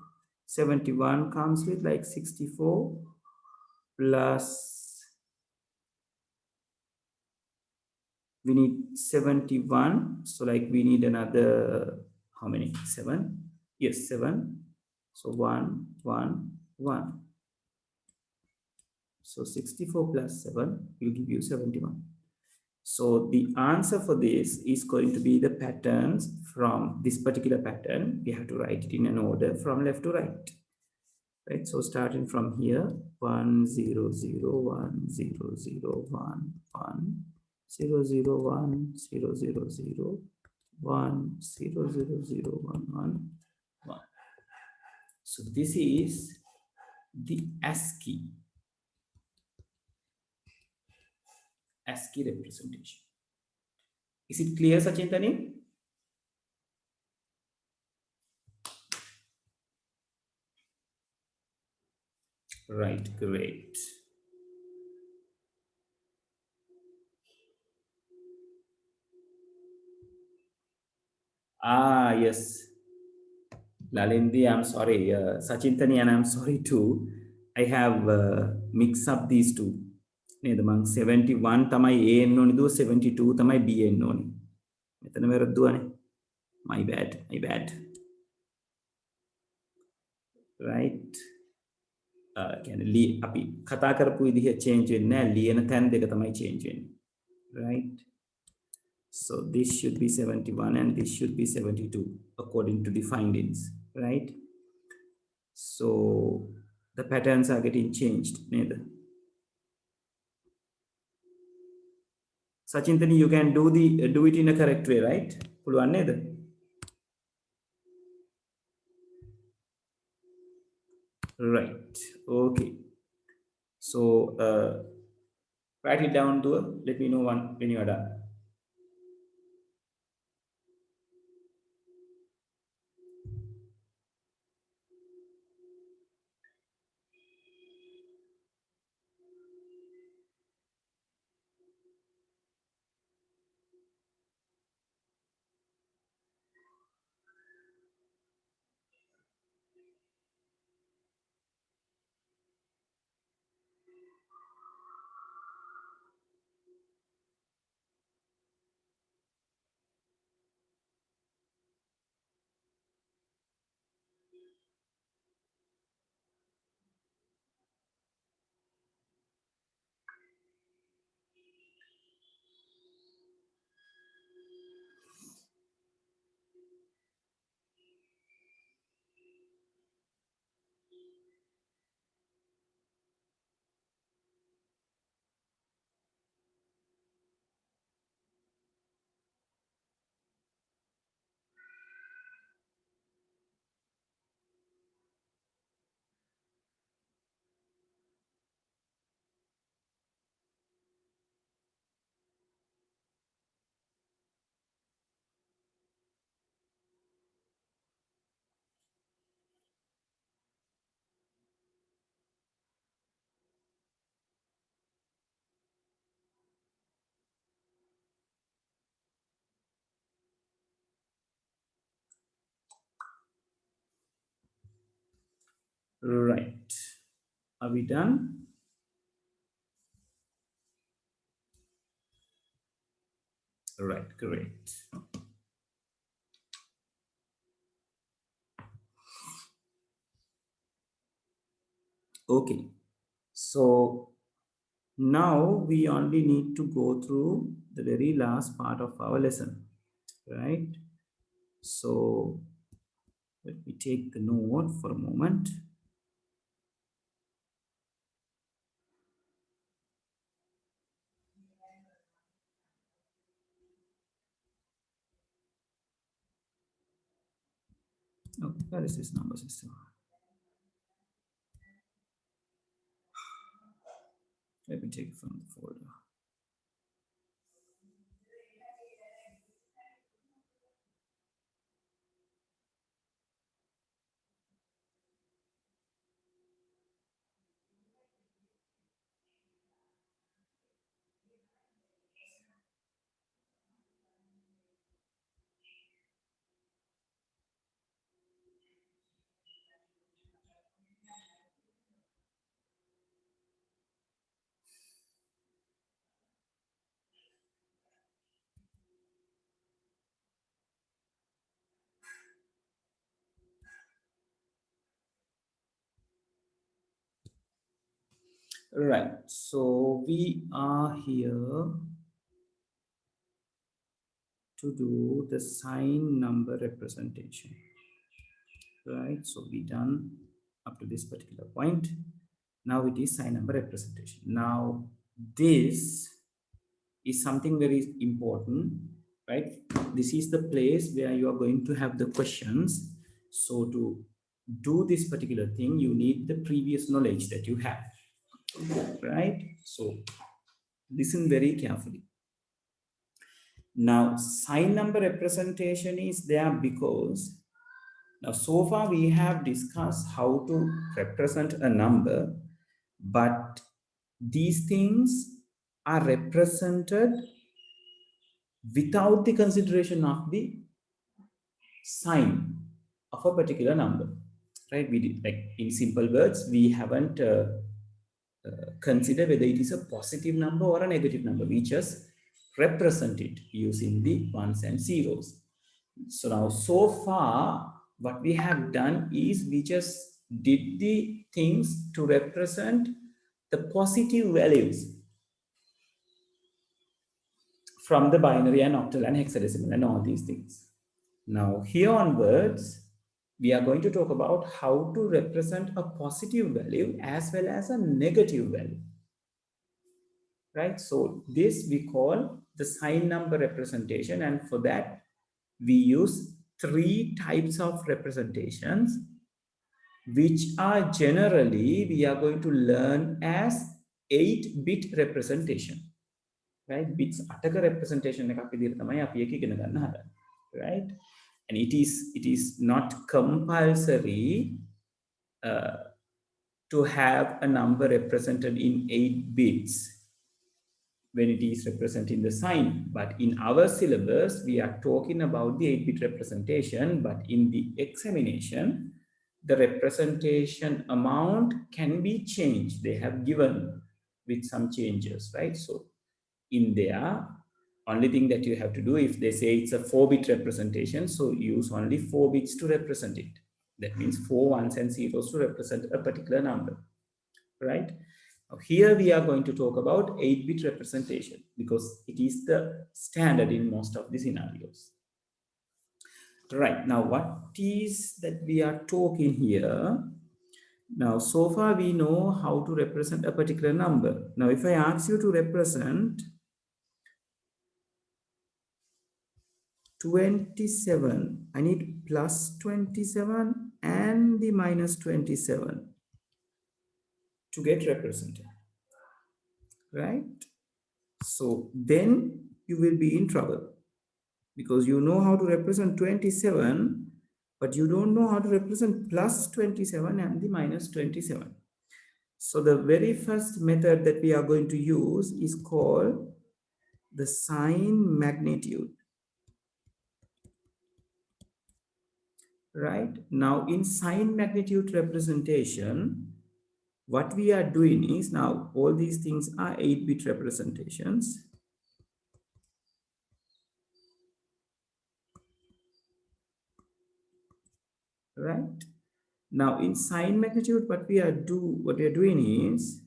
71 comes with like 64 plus, we need 71. So like we need another, how many? 7? Yes, 7. So 1, 1, 1. So 64 plus 7 will give you 71. So the answer for this is going to be the patterns from this particular pattern. We have to write it in an order from left to right. Right. So starting from here, 1, 0, 0, 1, 0, 0, 1, 1, 0, 0, 1, 0, 0, 0, 1, 0, 0, 0, 1, 1, 1. So this is the ASCII representation. Is it clear, Sachintani? Right, great. Ah, yes. Lalindi, I'm sorry. Sachintani, and I'm sorry too. I have mixed up these two. නේද මං 71 තමයි A එන්න ඕනි දුව 72 තමයි B එන්න ඕනි. මෙතන වැරද්දුවානේ. My bad. Right. කියන්නේ අපි කතා කරපු විදිහ change වෙන්නේ නැහැ. ලියන තැන් දෙක තමයි change වෙන්නේ. Right. So this should be 71 and this should be 72 according to the findings, right? So The patterns are getting changed. Sachintani, you can do it in a correct way, right? පුළුවන් නේද? Right. Okay. So write it down to let me know when you are done. Right. Are we done? Right, great. Okay. So now we only need to go through the very last part of our lesson, right? So let me take the note for a moment. Oh, where is this number system? Let me take it from the folder. Right. So we are here to do the sign number representation. Right. So we done up to this particular point. Now it is sign number representation. Now this is something very important, right? This is the place where you are going to have the questions. So to do this particular thing, you need the previous knowledge that you have, right? So listen very carefully. Now, sign number representation is there because now so far we have discussed how to represent a number, but these things are represented without the consideration of the sign of a particular number, right? We did, like in simple words, we haven't considered whether it is a positive number or a negative number. We just represent it using the ones and zeros. So now, so far, what we have done is we just did the things to represent the positive values from the binary and octal and hexadecimal and all these things. Now, here onwards, we are going to talk about how to represent a positive value as well as a negative value, right? So this we call the sign number representation, and for that we use three types of representations, which are generally we are going to learn as 8-bit representation, right? Bits අටක representation එකක් විදිහට තමයි අපි එක ඉගෙන ගන්න හදන්නේ, right? And it is not compulsory uh, to have a number represented in 8 bits when it is representing the sign. But in our syllabus, we are talking about the 8-bit representation, but in the examination, the representation amount can be changed. They have given with some changes, right? So in there, only thing that you have to do, if they say it's a 4-bit representation, so use only 4 bits to represent it. That means 4 ones and zeros to represent a particular number, right? Now, here we are going to talk about 8-bit representation because it is the standard in most of the scenarios. Right, now what is that we are talking here? Now, so far we know how to represent a particular number. Now, if I ask you to represent 27, I need plus 27 and the minus 27 to get represented, right? So then you will be in trouble because you know how to represent 27, but you don't know how to represent plus 27 and the minus 27. So the very first method that we are going to use is called the sign magnitude. Right? Now in sign magnitude representation, what we are doing is, now all these things are 8-bit representations. Right? Now in sign magnitude, what we are doing is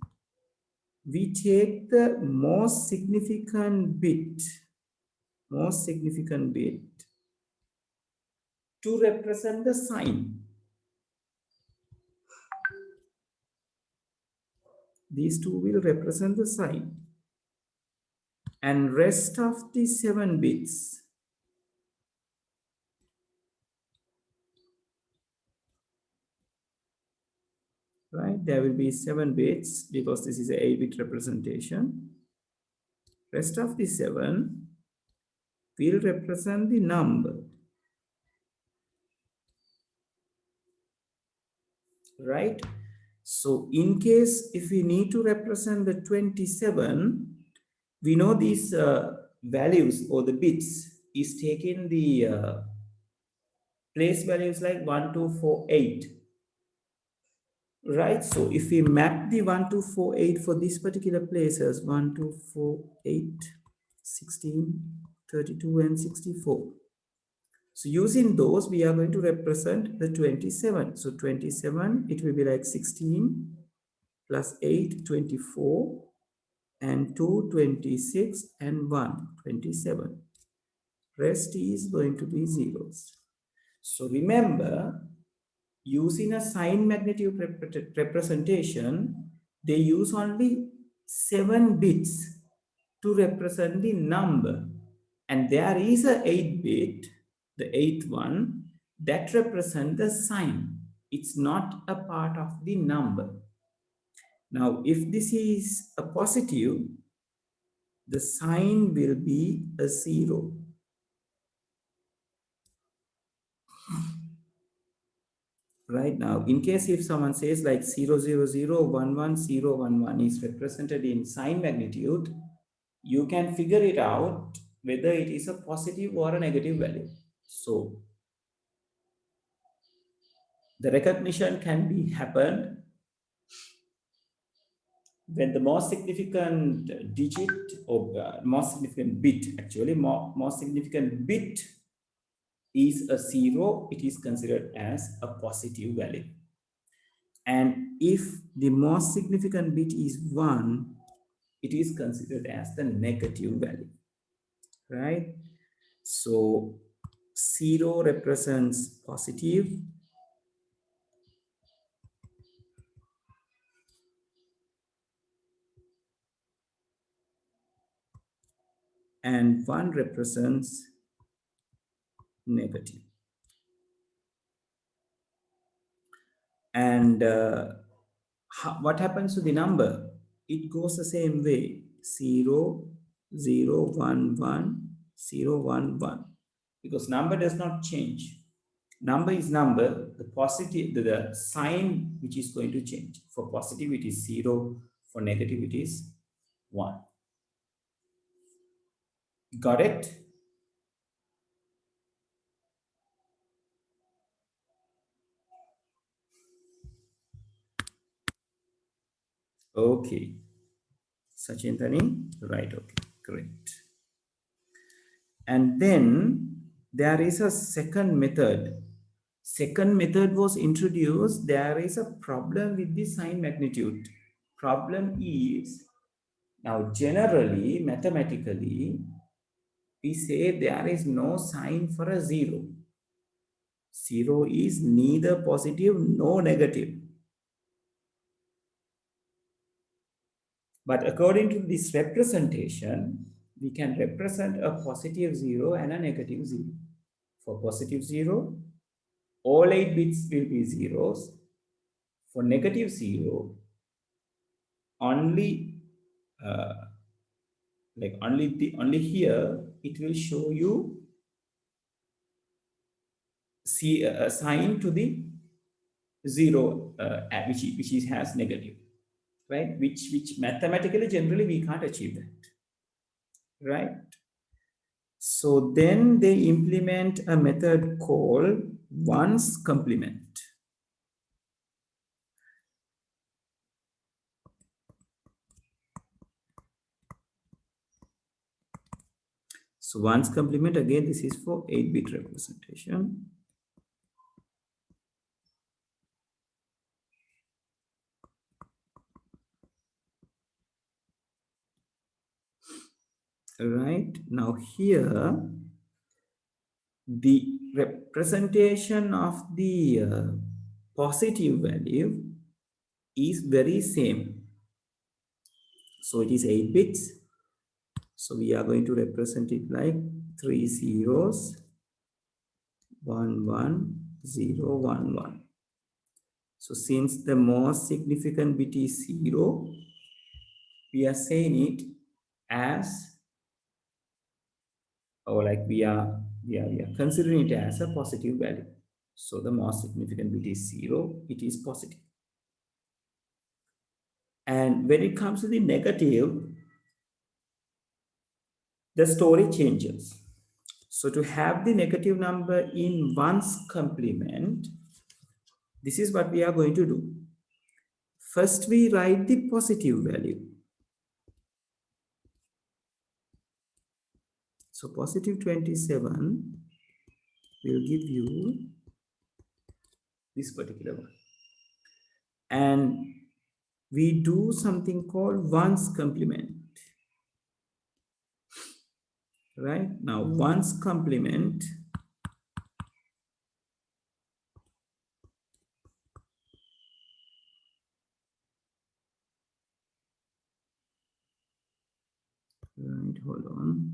we take the most significant bit to represent the sign. These two will represent the sign, and rest of the 7 bits right, there will be 7 bits because this is an 8-bit representation. Rest of the 7 will represent the number, right? So in case if we need to represent the 27, we know these values or the bits is taking the place values like 1, 2, 4, 8. Right, so if we map the 1, 2, 4, 8 for these particular places, 1, 2, 4, 8, 16, 32, and 64. So using those, we are going to represent the 27. So 27, it will be like 16 plus 8, 24, and 2, 26, and 1, 27. Rest is going to be zeros. So remember, using a sign magnitude representation, they use only 7 bits to represent the number. And there is a 8-bit, the 8th one, that represents the sign. It's not a part of the number. Now, if this is a positive, the sign will be a 0. Right now, in case if someone says like 0, 0, 0, 1, 1, 0, 1, 1 is represented in sign magnitude, you can figure it out whether it is a positive or a negative value. So the recognition can be happened when the most significant digit or most significant bit, actually most significant bit is a 0, it is considered as a positive value. And if the most significant bit is 1, it is considered as the negative value, right? So 0 represents positive, and 1 represents negative. And what happens to the number? It goes the same way: 0, 0, 1, 1, 0, 1, 1. Because number does not change. Number is number. The positive, the sign which is going to change. For positive, it is 0. For negative, it is 1. Got it? Okay. Sachintani? Right, okay, great. And then there is a second method. Second method was introduced. There is a problem with the sign magnitude. Problem is, now generally, mathematically, we say there is no sign for a 0. 0 is neither positive nor negative. But according to this representation, we can represent a positive 0 and a negative 0. For positive 0, all 8 bits will be zeros. For negative 0, only only here it will show you see a sign to the 0 which is has negative, right? Which mathematically generally we can't achieve that, right? So then they implement a method called ones complement. So ones complement, again, this is for 8-bit representation. Right, now here the representation of the positive value is very same. So it is 8 bits. So we are going to represent it like 3 zeros, 1, 1, 0, 1, 1. So since the most significant bit is 0, we are saying it as, or like we are considering it as a positive value. So the most significant bit is 0, it is positive. And when it comes to the negative, the story changes. So to have the negative number in ones complement, this is what we are going to do. First, we write the positive value. So positive 27 will give you this particular one. And we do something called ones complement. Right? Now, ones complement right, hold on.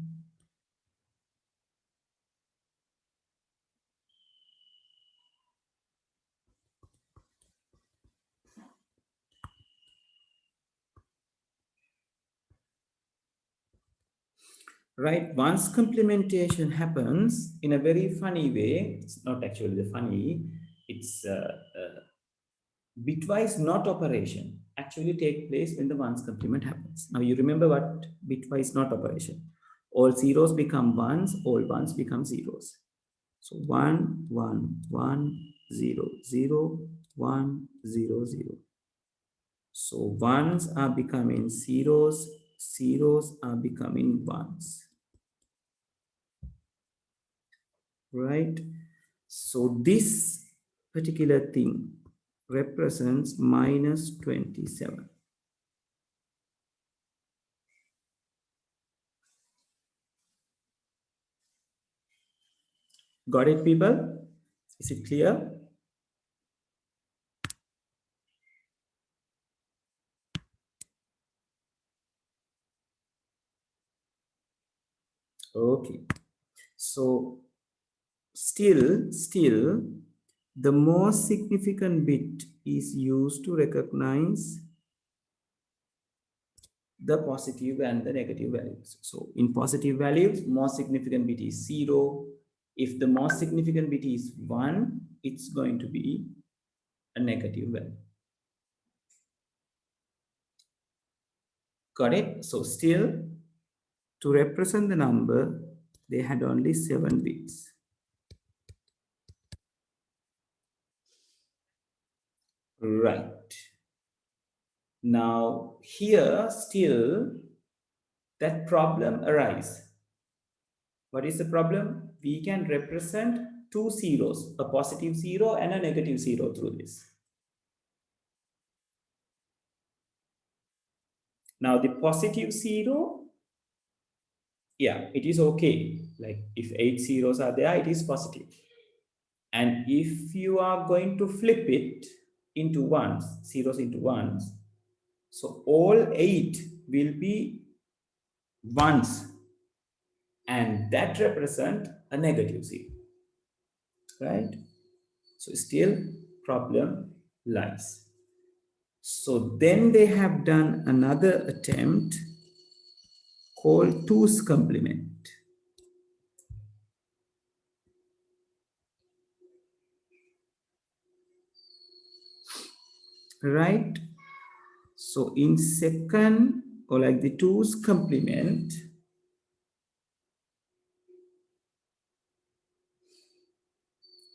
Right, once complementation happens in a very funny way. It's not actually the funny, it's bitwise not operation actually take place when the ones complement happens. Now you remember what bitwise not operation. All zeros become ones, all ones become zeros. So 1, 1, 1, 0, 0, 1, 0, 0. So ones are becoming zeros, zeros are becoming ones. Right? So this particular thing represents minus 27. Got it, people? Is it clear? So still, the most significant bit is used to recognize the positive and the negative values. So in positive values, most significant bit is 0. If the most significant bit is 1, it's going to be a negative value. Got it? So still, to represent the number, they had only 7 bits. Right. Now, here still that problem arises. What is the problem? We can represent two zeros, a positive 0 and a negative 0 through this. Now, the positive 0, yeah, it is okay. Like if 8 zeros are there, it is positive. And if you are going to flip it into ones, zeros into ones, so all 8 will be ones, and that represent a negative 0, right? So still problem lies. So then they have done another attempt called 2's complement. Right? So in second, or like the 2's complement,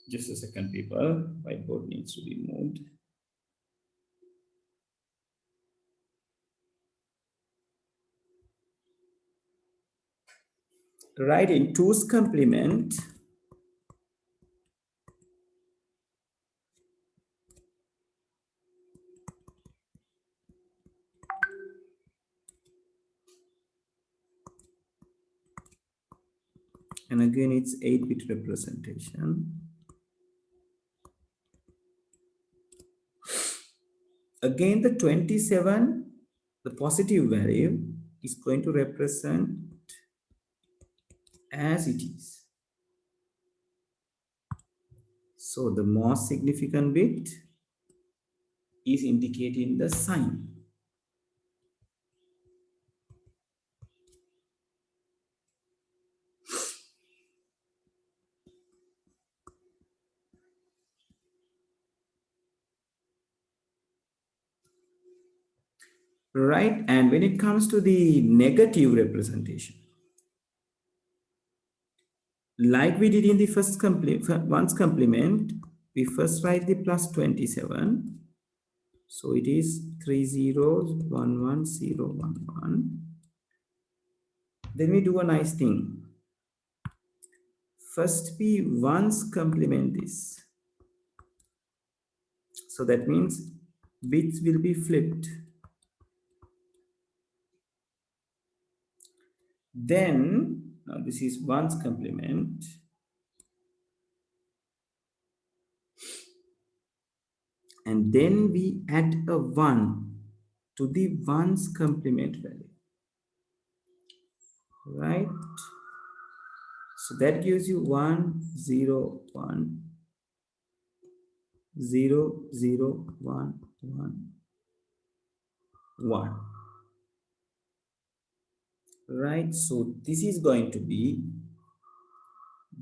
just a second, people, whiteboard needs to be moved. Right, in 2's complement, and again it's 8-bit representation. Again, the 27, the positive value, is going to represent as it is. So the most significant bit is indicating the sign. Right? And when it comes to the negative representation, like we did in the first one's complement, we first write the plus 27. So it is 3 zeros, 1 1 0 1 1. Then we do a nice thing. First we once complement this. So that means bits will be flipped. Then, now this is one's complement. And then we add a 1 to the one's complement value. Right? So that gives you 1 0 1 0 0 1 1 1. Right? So this is going to be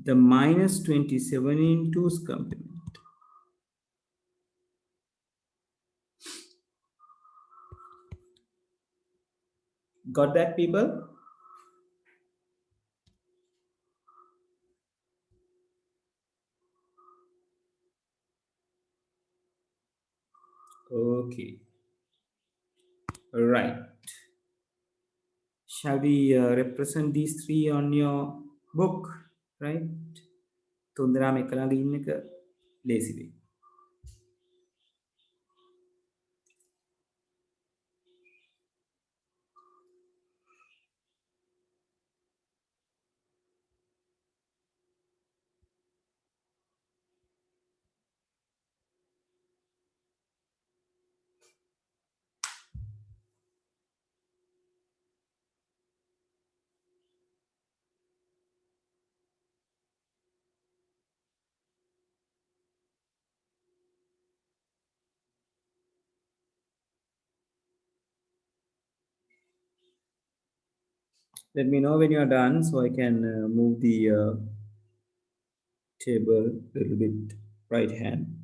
the minus 27 in 2's complement. Got that, people? Okay. Right. Shall we represent these three on your book? Right? තුන්දෙනාම එක ළඟ ඉන්න එක ලේසි වෙයි. Let me know when you are done so I can move the table a little bit right hand.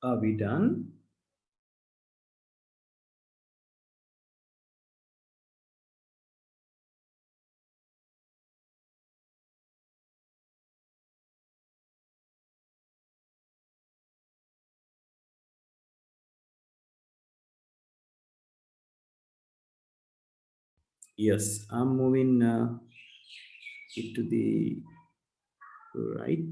Are we done? Yes, I'm moving it to the right.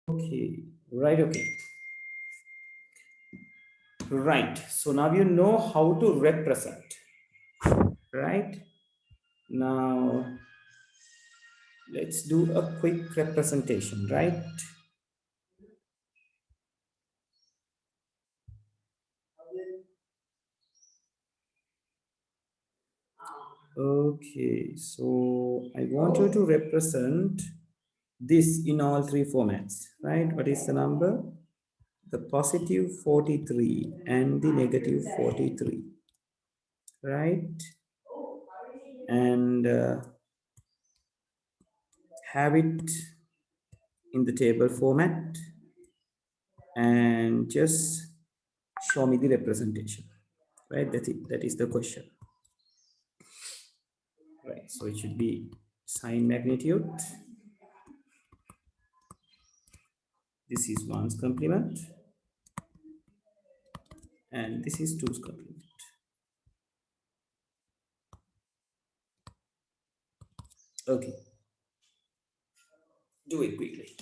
Okay, right, okay. Right. So now you know how to represent, right? Now let's do a quick representation, right? Okay, so I want you to represent this in all three formats, right? What is the number? The positive 43 and the negative 43, right? And have it in the table format and just show me the representation, right? That is the question, right? So it should be sine magnitude. This is 1's complement and this is 2's complement. Okay, do it quickly.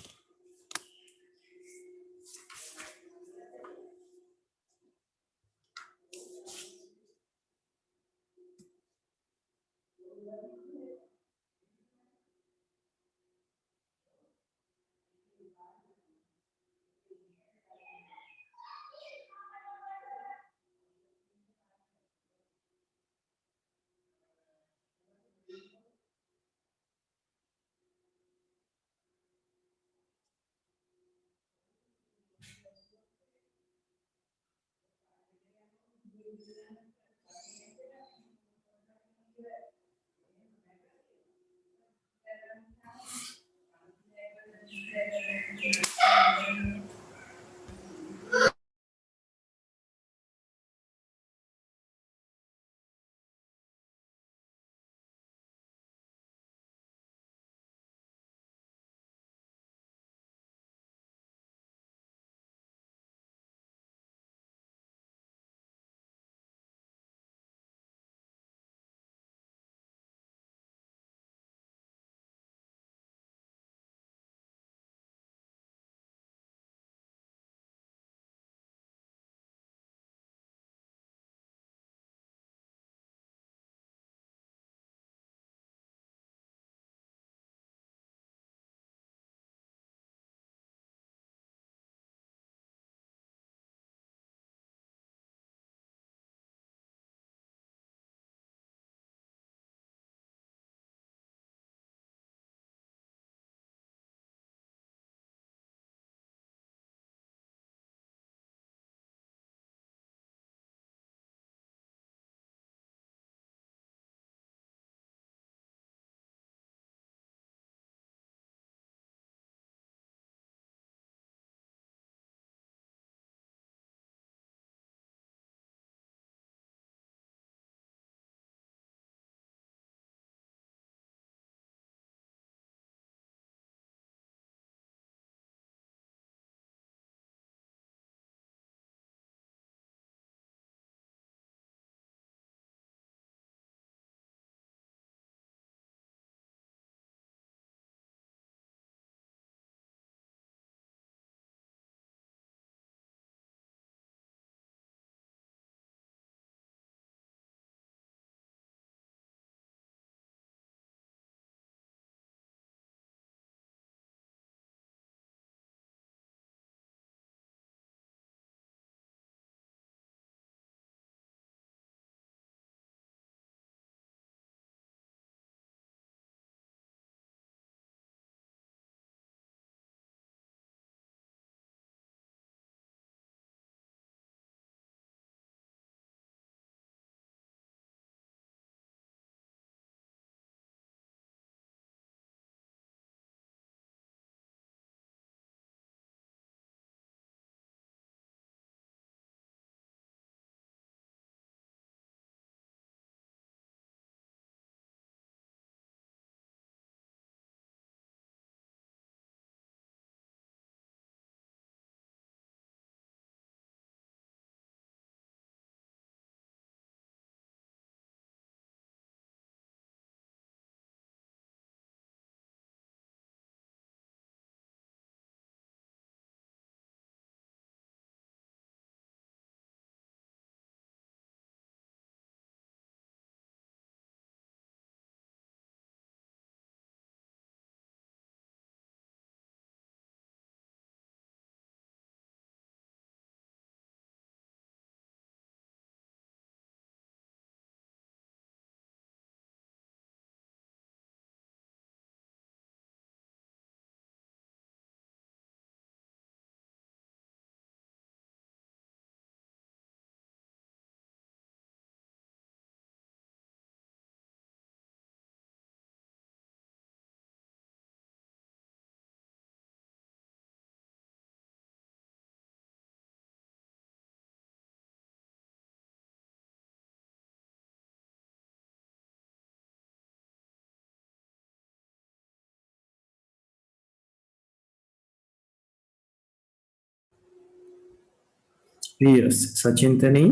Yes, Sachintani,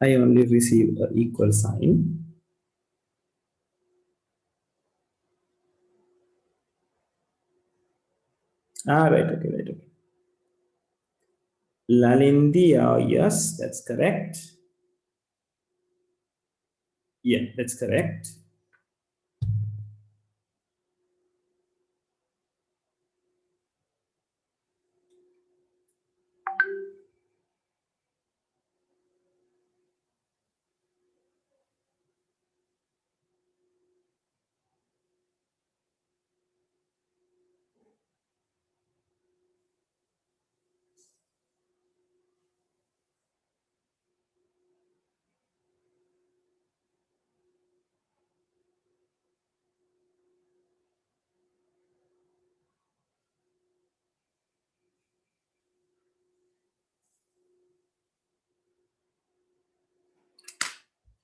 I only receive a equal sign. Right, okay, right, okay. Lalindi, yes, that's correct. Yeah, that's correct.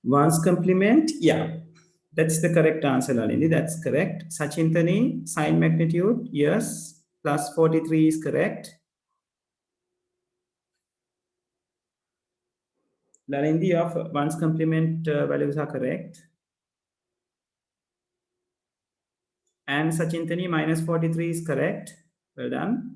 One's complement, yeah, that's the correct answer, Lalini. That's correct. Sachintani, sign magnitude, yes, plus 43 is correct. Lalindi, of one's complement values are correct. And Sachintani, minus 43 is correct. Well done.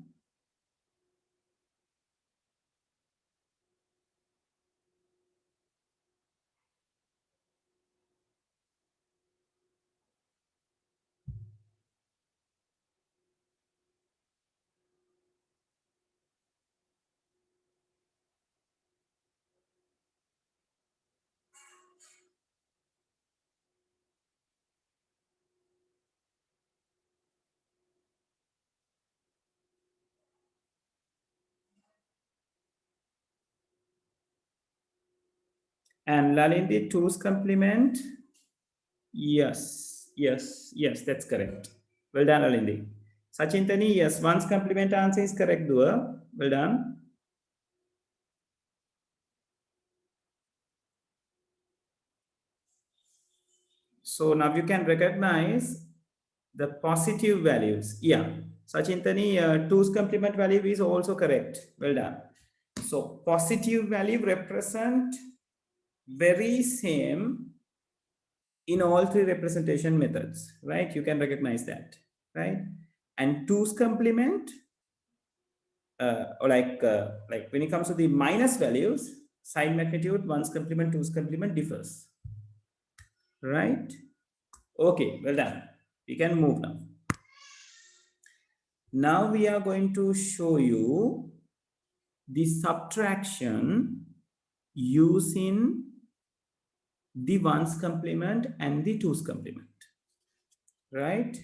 And Lalindi, two's complement, yes, yes, yes, that's correct. Well done, Lalindi. Sachintani, yes, one's complement answer is correct, Dua. Well done. So now you can recognize the positive values. Yeah, Sachintani, two's complement value is also correct. Well done. So positive value represent very same in all three representation methods, right? You can recognize that, right? And two's complement, or like when it comes to the minus values, sign magnitude, one's complement, two's complement differs, right? Okay, well done. We can move now. Now we are going to show you the subtraction using the ones complement and the twos complement, right?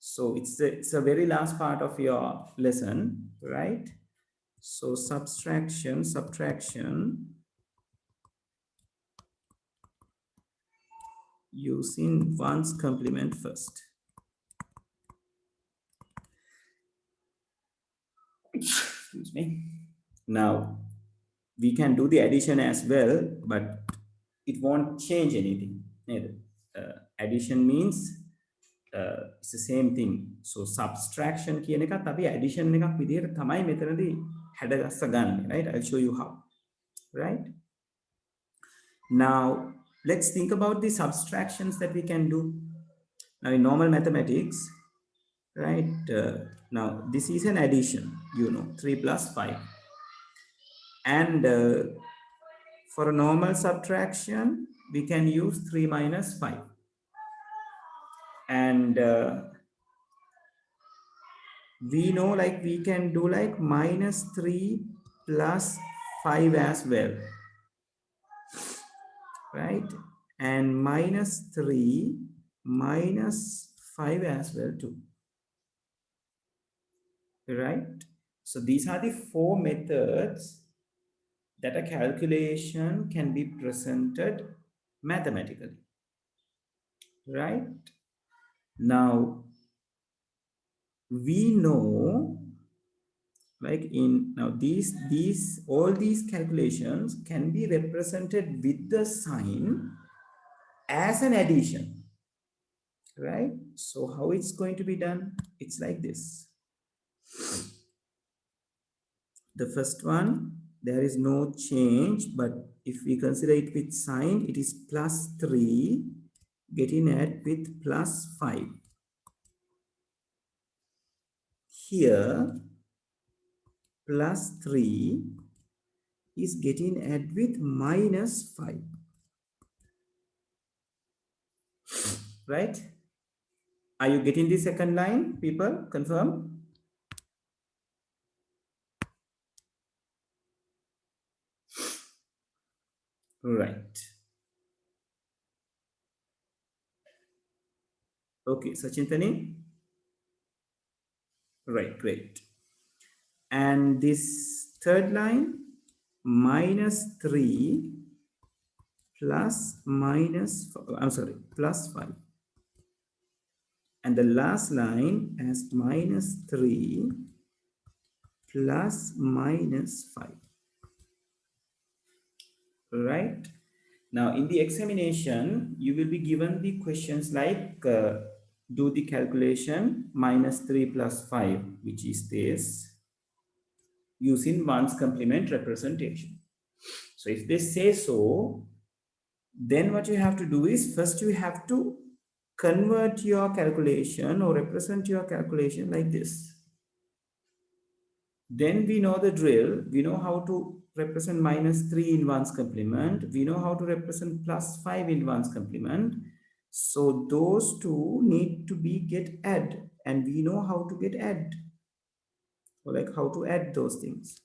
So it's a very last part of your lesson, right? So subtraction using ones complement first. Excuse me. Now we can do the addition as well, but it won't change anything. Addition means it's the same thing. So subtraction කියන එකත් අපි addition එකක් විදිහට තමයි මෙතනදී හැඩගස්ස ගන්න, right? I'll show you how, right? Now let's think about the subtractions that we can do. Now in normal mathematics, right? Now this is an addition, 3 plus 5. And for a normal subtraction, we can use 3 minus 5. And we know like we can do like minus 3 plus 5 as well, right? And minus 3 minus 5 as well too, right? So these are the four methods that a calculation can be presented mathematically, right? Now we know like in now these all these calculations can be represented with the sign as an addition, right? So how it's going to be done? It's like this. The first one, there is no change, but if we consider it with sign, it is plus 3 getting add with plus 5. Here, plus 3 is getting add with minus 5. Right? Are you getting the second line, people? Confirm? Right. Okay, Sachintani? Right, great. And this third line, minus 3 plus minus, I'm sorry, plus 5. And the last line as minus 3 plus minus 5. Right? Now, in the examination, you will be given the questions like do the calculation minus 3 plus 5, which is this, using one's complement representation. So if they say so, then what you have to do is first you have to convert your calculation or represent your calculation like this. Then we know the drill. We know how to represent minus 3 in one's complement. We know how to represent plus 5 in one's complement. So those two need to be get add, and we know how to get add, or like how to add those things.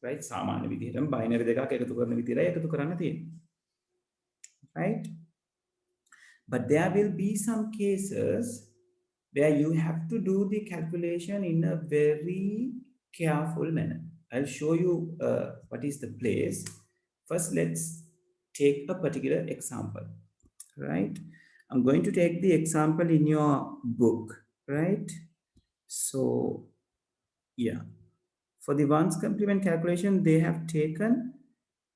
Right? සාමාන්‍ය විදිහටම binary දෙකක් එකතු කරන විදිහට එකතු කරන්න තියෙනවා. Right? But there will be some cases where you have to do the calculation in a very careful manner. I'll show you what is the place. First, let's take a particular example, right? I'm going to take the example in your book, right? So, yeah. For the ones complement calculation, they have taken,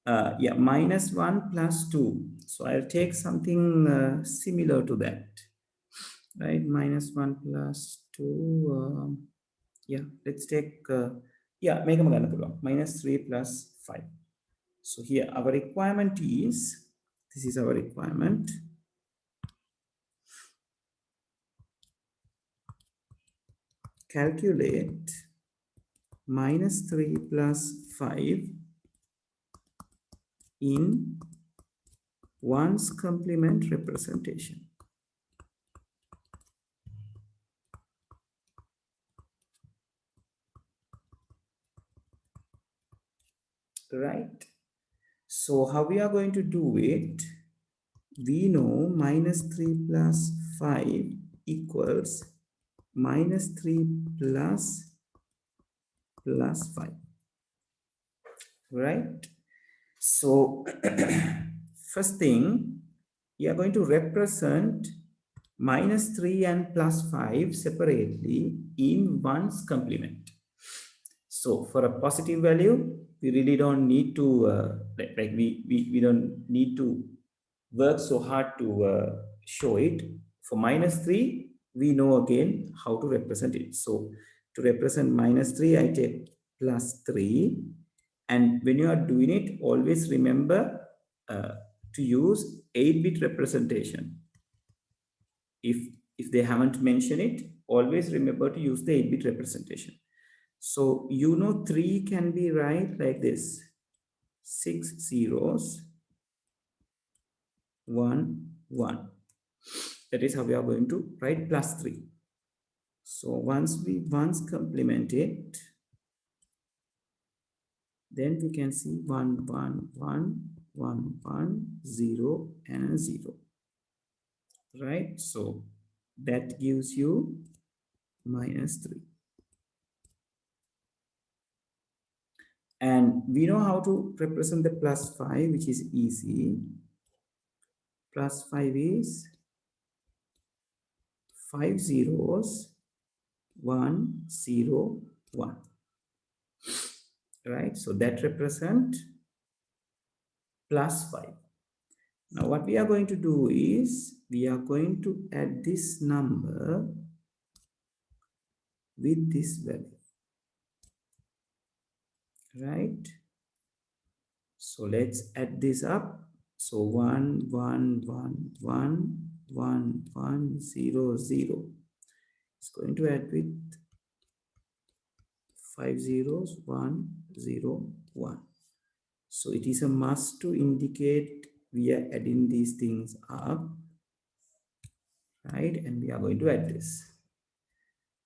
minus 1 plus 2. So I'll take something similar to that, right? Minus 1 plus 2. Let's take, make a minus 3 plus 5. So here our requirement is, this is our requirement. Calculate minus 3 plus 5 in one's complement representation. Right? So how we are going to do it? We know minus 3 plus 5 equals minus 3 plus 5. Right? So first thing, we are going to represent minus 3 and plus 5 separately in one's complement. So for a positive value, we really don't need to, we don't need to work so hard to show it. For minus 3, we know again how to represent it. So to represent minus 3, I take plus 3. And when you are doing it, always remember to use 8-bit representation. If they haven't mentioned it, always remember to use the 8-bit representation. So you know 3 can be right like this: 6 zeros, 1, 1. That is how we are going to write plus 3. So once complement it, then we can see 1, 1, 1, 1, 1, 0, and 0. Right? So that gives you minus 3. And we know how to represent the plus 5, which is easy. Plus 5 is 5 zeros, 1, 0, 1. Right? So that represent plus 5. Now what we are going to do is, we are going to add this number with this value. right? So let's add this up. So 1 1 1 1 1 1 0 0. It's going to add with 5 zeros 1 0 1. So it is a must to indicate we are adding these things up, right? And we are going to add this.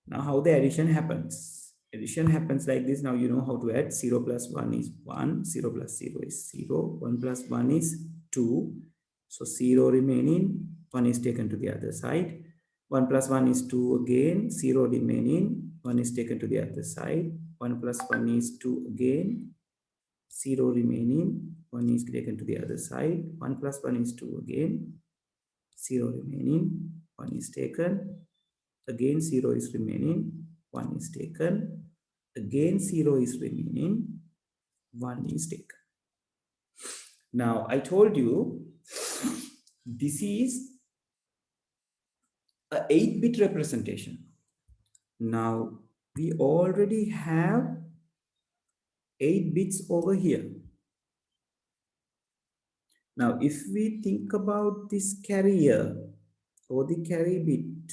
Now how the addition happens? Addition happens like this. Now you know how to add. 0 plus 1 is 1, 0 plus 0 is 0, 1 plus 1 is 2. So 0 remaining, 1 is taken to the other side. 1 plus 1 is 2 again, 0 remaining, 1 is taken to the other side. 1 plus 1 is 2 again, 0 remaining, 1 is taken to the other side. 1 plus 1 is 2 again, 0 remaining, 1 is taken. Again 0 is remaining, 1 is taken. Again 0 is remaining, 1 is taken. Now I told you this is a 8-bit representation. Now we already have 8 bits over here. Now if we think about this carrier or the carry bit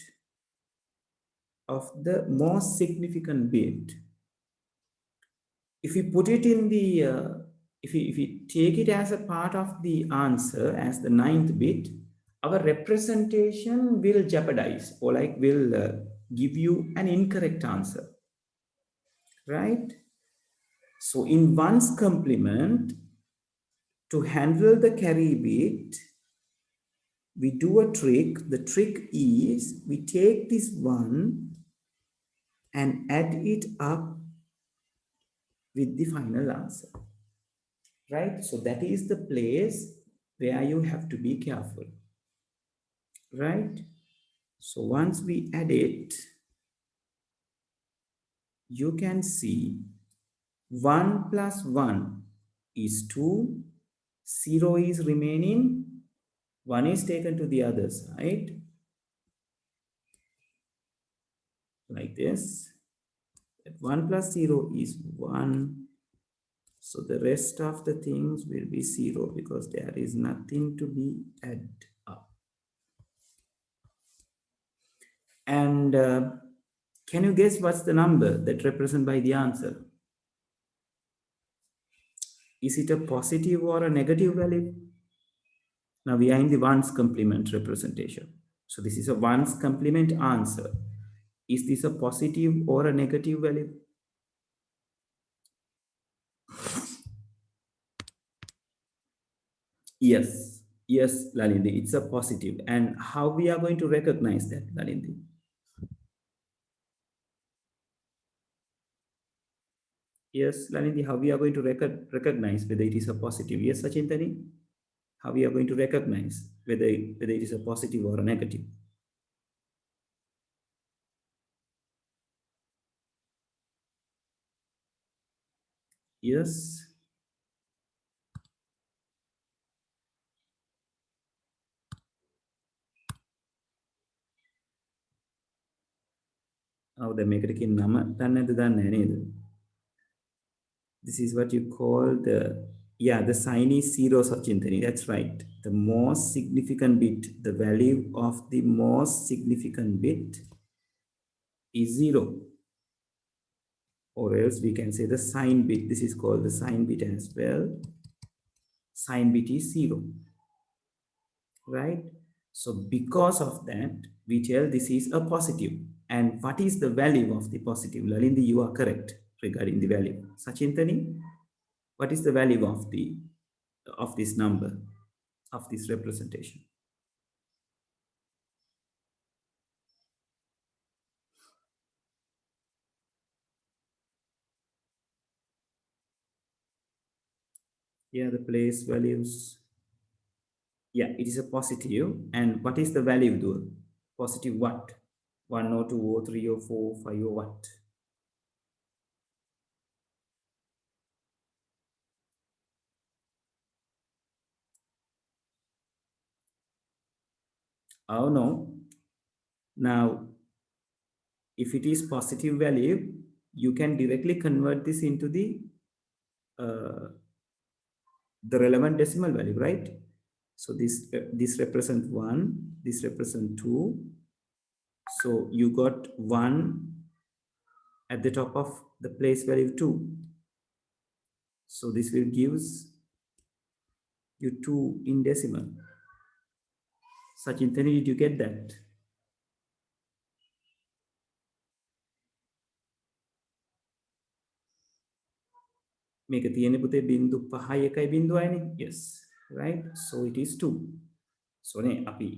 of the most significant bit, if we put it in the if we take it as a part of the answer as the 9th bit, our representation will jeopardize or like will give you an incorrect answer, right? So in one's complement, to handle the carry bit, we do a trick. The trick is we take this one and add it up with the final answer, right? So that is the place where you have to be careful, right? So once we add it, you can see 1 plus 1 is 2, 0 is remaining, 1 is taken to the other side, like this. 1 plus 0 is 1. So the rest of the things will be 0 because there is nothing to be added up. And can you guess what's the number that represented by the answer? Is it a positive or a negative value? Now we are in the ones complement representation. So this is a ones complement answer. Is this a positive or a negative value? Yes, yes, Lalindi, it's a positive. And how we are going to recognize that, Lalindi? Yes, Lalindi, how we are going to recognize whether it is a positive? Yes, Sachintani, how we are going to recognize whether it is a positive or a negative? Yes. Oh, the make it nama done. This is what you call the sign is 0, Sachintani. That's right. The most significant bit, the value of the most significant bit is 0. Or else we can say the sign bit. This is called the sign bit as well. Sign bit is 0, right? So because of that, we tell this is a positive. And what is the value of the positive? Lalindi, you are correct regarding the value. Sachintani, what is the value of this number, of this representation? Yeah, the place values. Yeah, it is a positive. And what is the value though? Positive what? 1 or 2 or 3 or 4, 5 or what? Oh no. Now, if it is positive value, you can directly convert this into the the relevant decimal value, right? So this represent 1, this represent 2. So you got 1 at the top of the place value 2. So this will gives you 2 in decimal. Sachintani, did you get that? මේක තියෙන්නේ පුතේ බින්දු 5යි 1යි බින්දුවයිනේ. Yes, right? So it is 2. So නේ අපි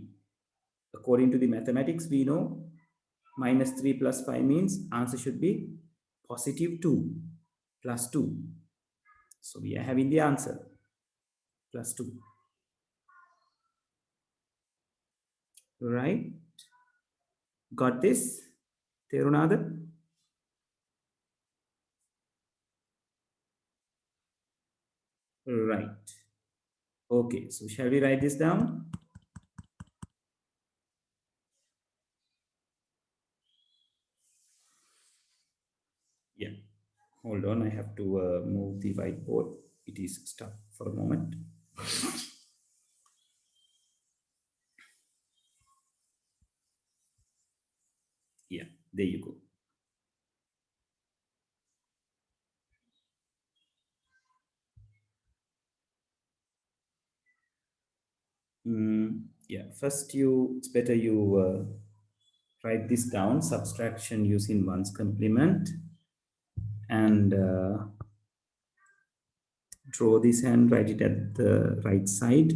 according to the mathematics we know minus 3 plus 5 means answer should be positive 2 plus 2. So we are having the answer plus 2. Right? Got this? තේරුණාද? Right. Okay, so shall we write this down? Yeah. Hold on, I have to move the whiteboard. It is stuck for a moment. Yeah, there you go. Yeah, first it's better you write this down, subtraction using one's complement, and draw this and write it at the right side.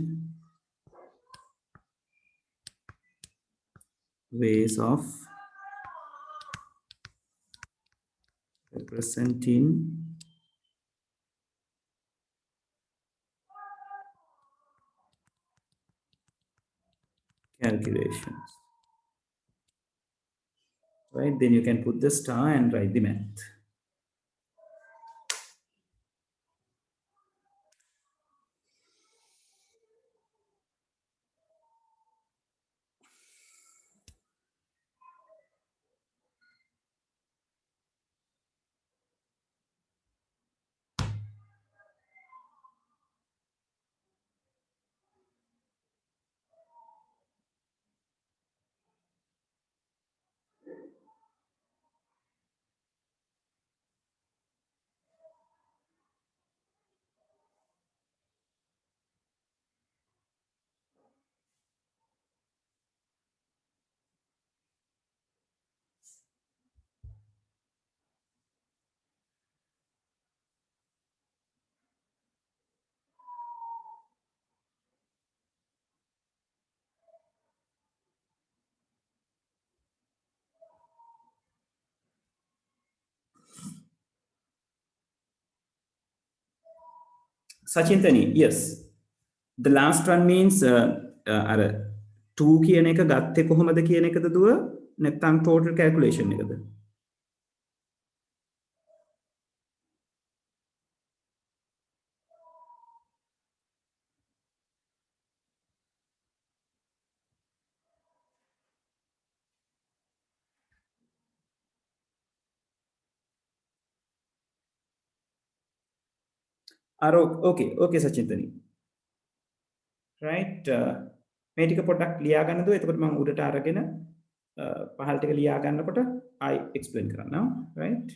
Ways of representing calculations. Right, then you can put the star and write the math. Sachintani, yes. The last one means අර 2 කියන එක ගත්තේ කොහොමද කියන එකද දුව නැත්නම් total calculation එකද? අර okay Sachintani. Right? මේ ටික පොඩ්ඩක් ලියා ගන්න දුව. එතකොට මම උඩට අරගෙන පහළ ටික ලියා ගන්නකොට I explain කරන්නම්. Right?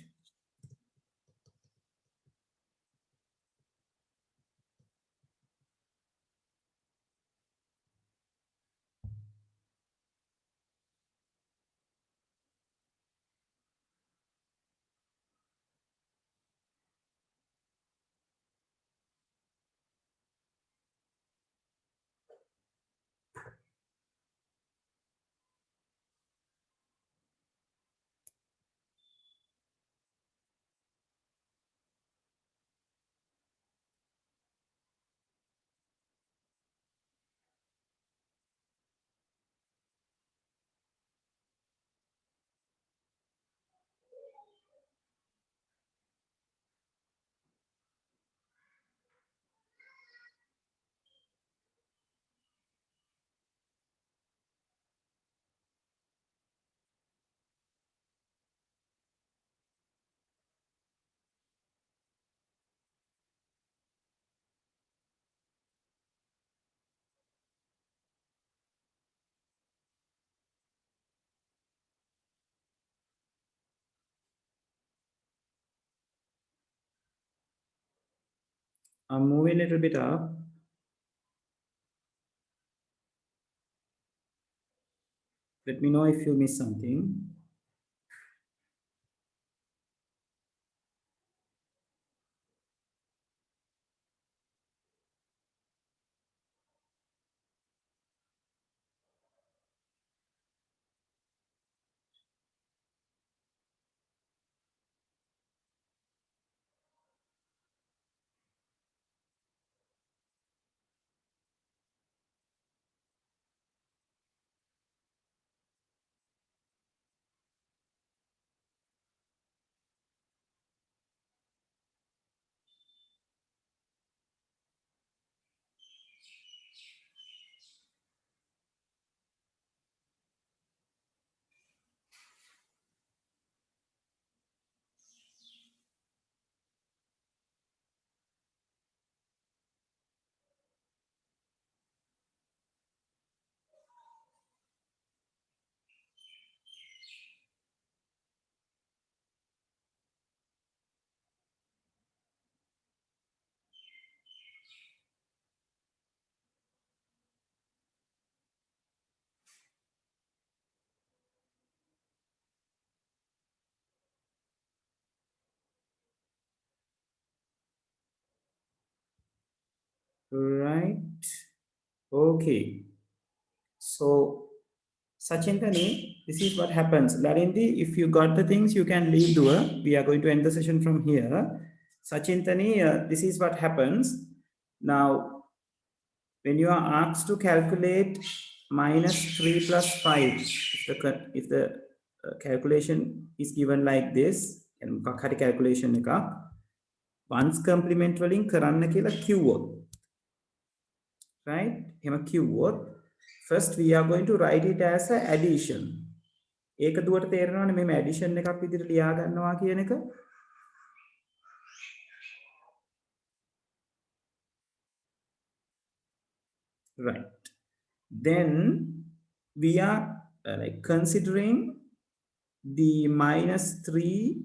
I'm moving a little bit up. Let me know if you miss something. Right. Okay. So, Sachintani, this is what happens. Larindi, if you got the things, you can leave the. We are going to end the session from here. Sachintani, this is what happens. Now, when you are asked to calculate minus 3 plus 5, if the calculation is given like this, and calculation one's complement වලින් කරන්න කියලා කිව්වොත්, right? එහෙම කිව්වොත් first we are going to write it as a addition. ඒක දුවට තේරෙනවනේ මෙහෙම addition එකක් විදිහට ලියා ගන්නවා කියන එක. Right. Then we are like considering the minus 3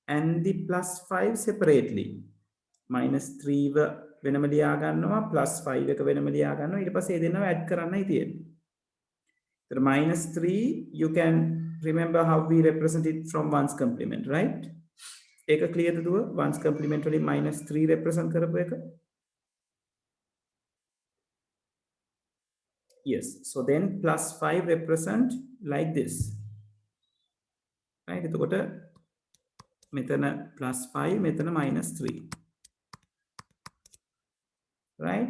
and the plus 5 separately. Minus 3 වෙනම ලියා ගන්නවා plus 5 එක වෙනම ලියා ගන්නවා ඊට පස්සේ ඒ දෙන්නව add කරන්නයි තියෙන්නේ. The minus 3, you can remember how we represent it from one's complement, right? Ek clear to do one's complement only minus 3 represent karapu eka. Yes. So then plus 5 represent like this. Right? Itu kota metana plus 5, metana minus 3. Right?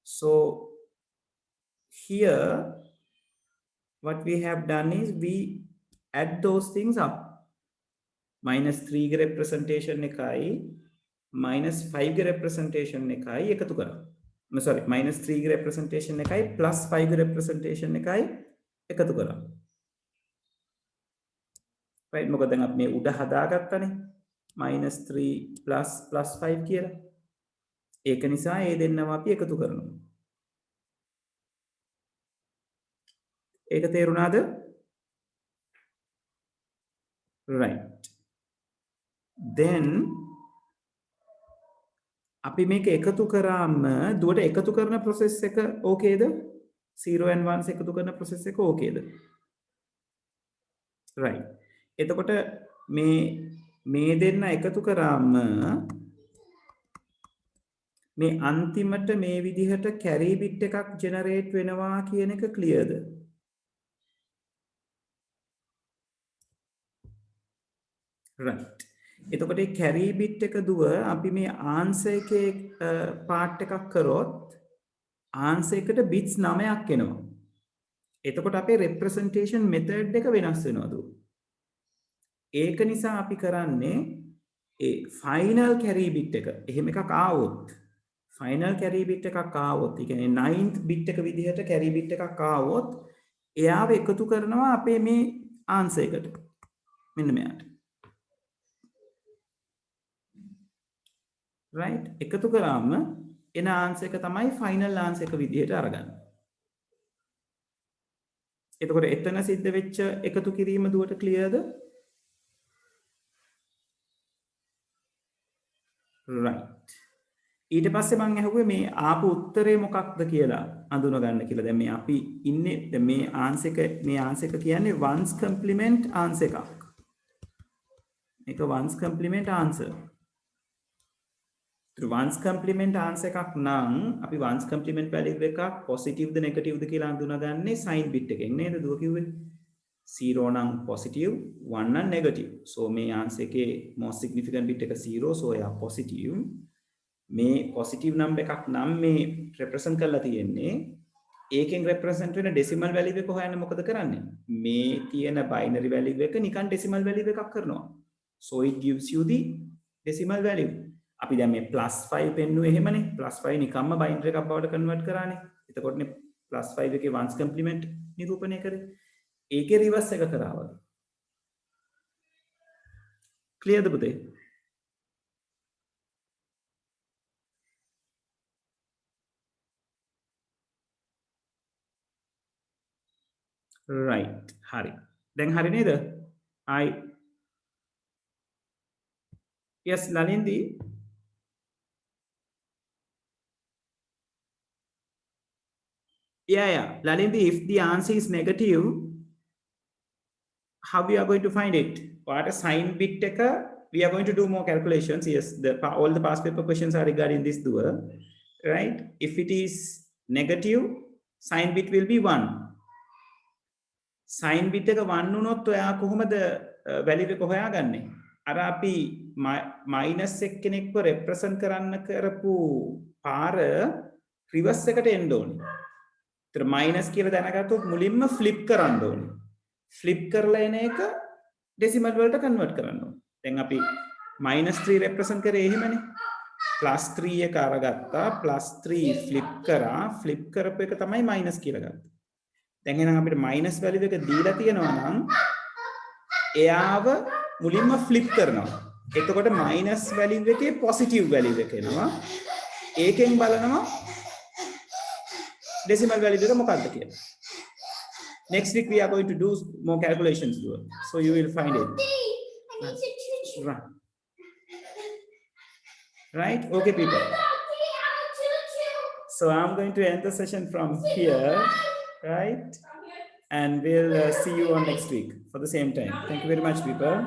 So here what we have done is we add those things up. Minus 3 representation ekai minus 5 representation ekai ekatu kara. No, sorry, minus 3 representation ekai plus 5 representation ekai ekatu kara. Right? මොකද දැන් අපි මේ උඩ හදාගත්තනේ minus 3 plus 5 කියලා. ඒක නිසා ඒ දෙන්නම අපි එකතු කරනවා. ඒක තේරුණාද? Right. Then අපි මේක එකතු කරාම දුවට එකතු කරන process එක ඕකේද? 0 and 1 එකතු කරන process එක ඕකේද? Right. එතකොට මේ දෙන්න එකතු කරාම මේ අන්තිමට මේ විදිහට carry bit එකක් generate වෙනවා කියන එක clearද? Right. එතකොට මේ carry bit එක දුව අපි මේ answer එකේ part එකක් කරොත් answer එකට bits 9ක් එනවා. එතකොට අපේ representation method එක වෙනස් වෙනවා දුව. ඒක නිසා අපි කරන්නේ ඒ final carry bit එක එහෙම එකක් ආවොත් final carry bit එකක් ආවොත් ඒ කියන්නේ 9th bit එක විදිහට carry bit එකක් ආවොත් එයාව එකතු කරනවා අපේ මේ answer එකට. මෙන්න මෙයාට. Right? එකතු කරාම එන answer එක තමයි final answer එක විදිහට අරගන්න. එතකොට එතන සිද්ධ වෙච්ච එකතු කිරීම දුවට clearද? right. ඊට පස්සේ මම ඇහුවේ මේ ආපු උත්තරේ මොකක්ද කියලා අඳුන ගන්න කියලා. දැන් මේ අපි ඉන්නේ දැන් මේ ආන්සර් එක කියන්නේ ones complement answer එකක්. මේක ones complement answer. ones complement answer එකක් නම් අපි ones complement value එකක් positive ද negative ද කියලා අඳුනගන්නේ sign bit එකෙන් නේද දුව කිව්වේ 0 නම් positive 1 නම් negative so මේ answer එකේ most significant bit එක 0 so එයා positive මේ positive number එකක් නම් මේ represent කරලා තියෙන්නේ ඒකෙන් represent වෙන decimal value එක හොයන්න මොකද කරන්නේ මේ තියෙන binary value එක නිකන් decimal value එකක් කරනවා so it gives you the decimal value අපි දැන් මේ +5 පෙන්නුවේ එහෙමනේ +5 නිකම්ම බයිනරි එකක් බවට කන්වර්ට් කරානේ එතකොටනේ +5 එකේ ones complement නිරූපණය කරේ ඒකේ රිවර්ස් එක කරා වගේ ක්ලියර්ද පුතේ right hari දැන් හරි නේද I yes lalindi yeah lalindi if the answer is negative how we are going to find it what a sign bit එක we are going to do more calculations yes all the past paper questions are regarding this dual right if it is negative sign bit will be 1 sign bit එක 1 වුණොත් ඔයා කොහොමද value එක හොයාගන්නේ අර අපි minus එක්කෙනෙක්ව represent කරන්න කරපු පාර reverse එකට එන්න ඕනේ. ඒතර minus කියලා දැනගත්තොත් මුලින්ම flip කරන්න ඕනේ. flip කරලා එන එක decimal වලට convert කරන්න ඕනේ. දැන් අපි -3 represent කරේ එහෙමනේ. +3 එක අරගත්තා +3 flip කරා flip කරපු එක තමයි minus කියලා ගත්තා. දැන් එහෙනම් අපිට minus value එක දීලා තියෙනවා නම් එයාව මුලින්ම flip කරනවා. එතකොට minus value එකේ positive value එක එනවා. ඒකෙන් බලනවා decimal value එක මොකක්ද කියලා. Next week we are going to do more calculations to it. So you will find it. Right. Right? Okay, people. So I'm going to end the session from here. Right? And we'll see you on next week for the same time. Thank you very much, people.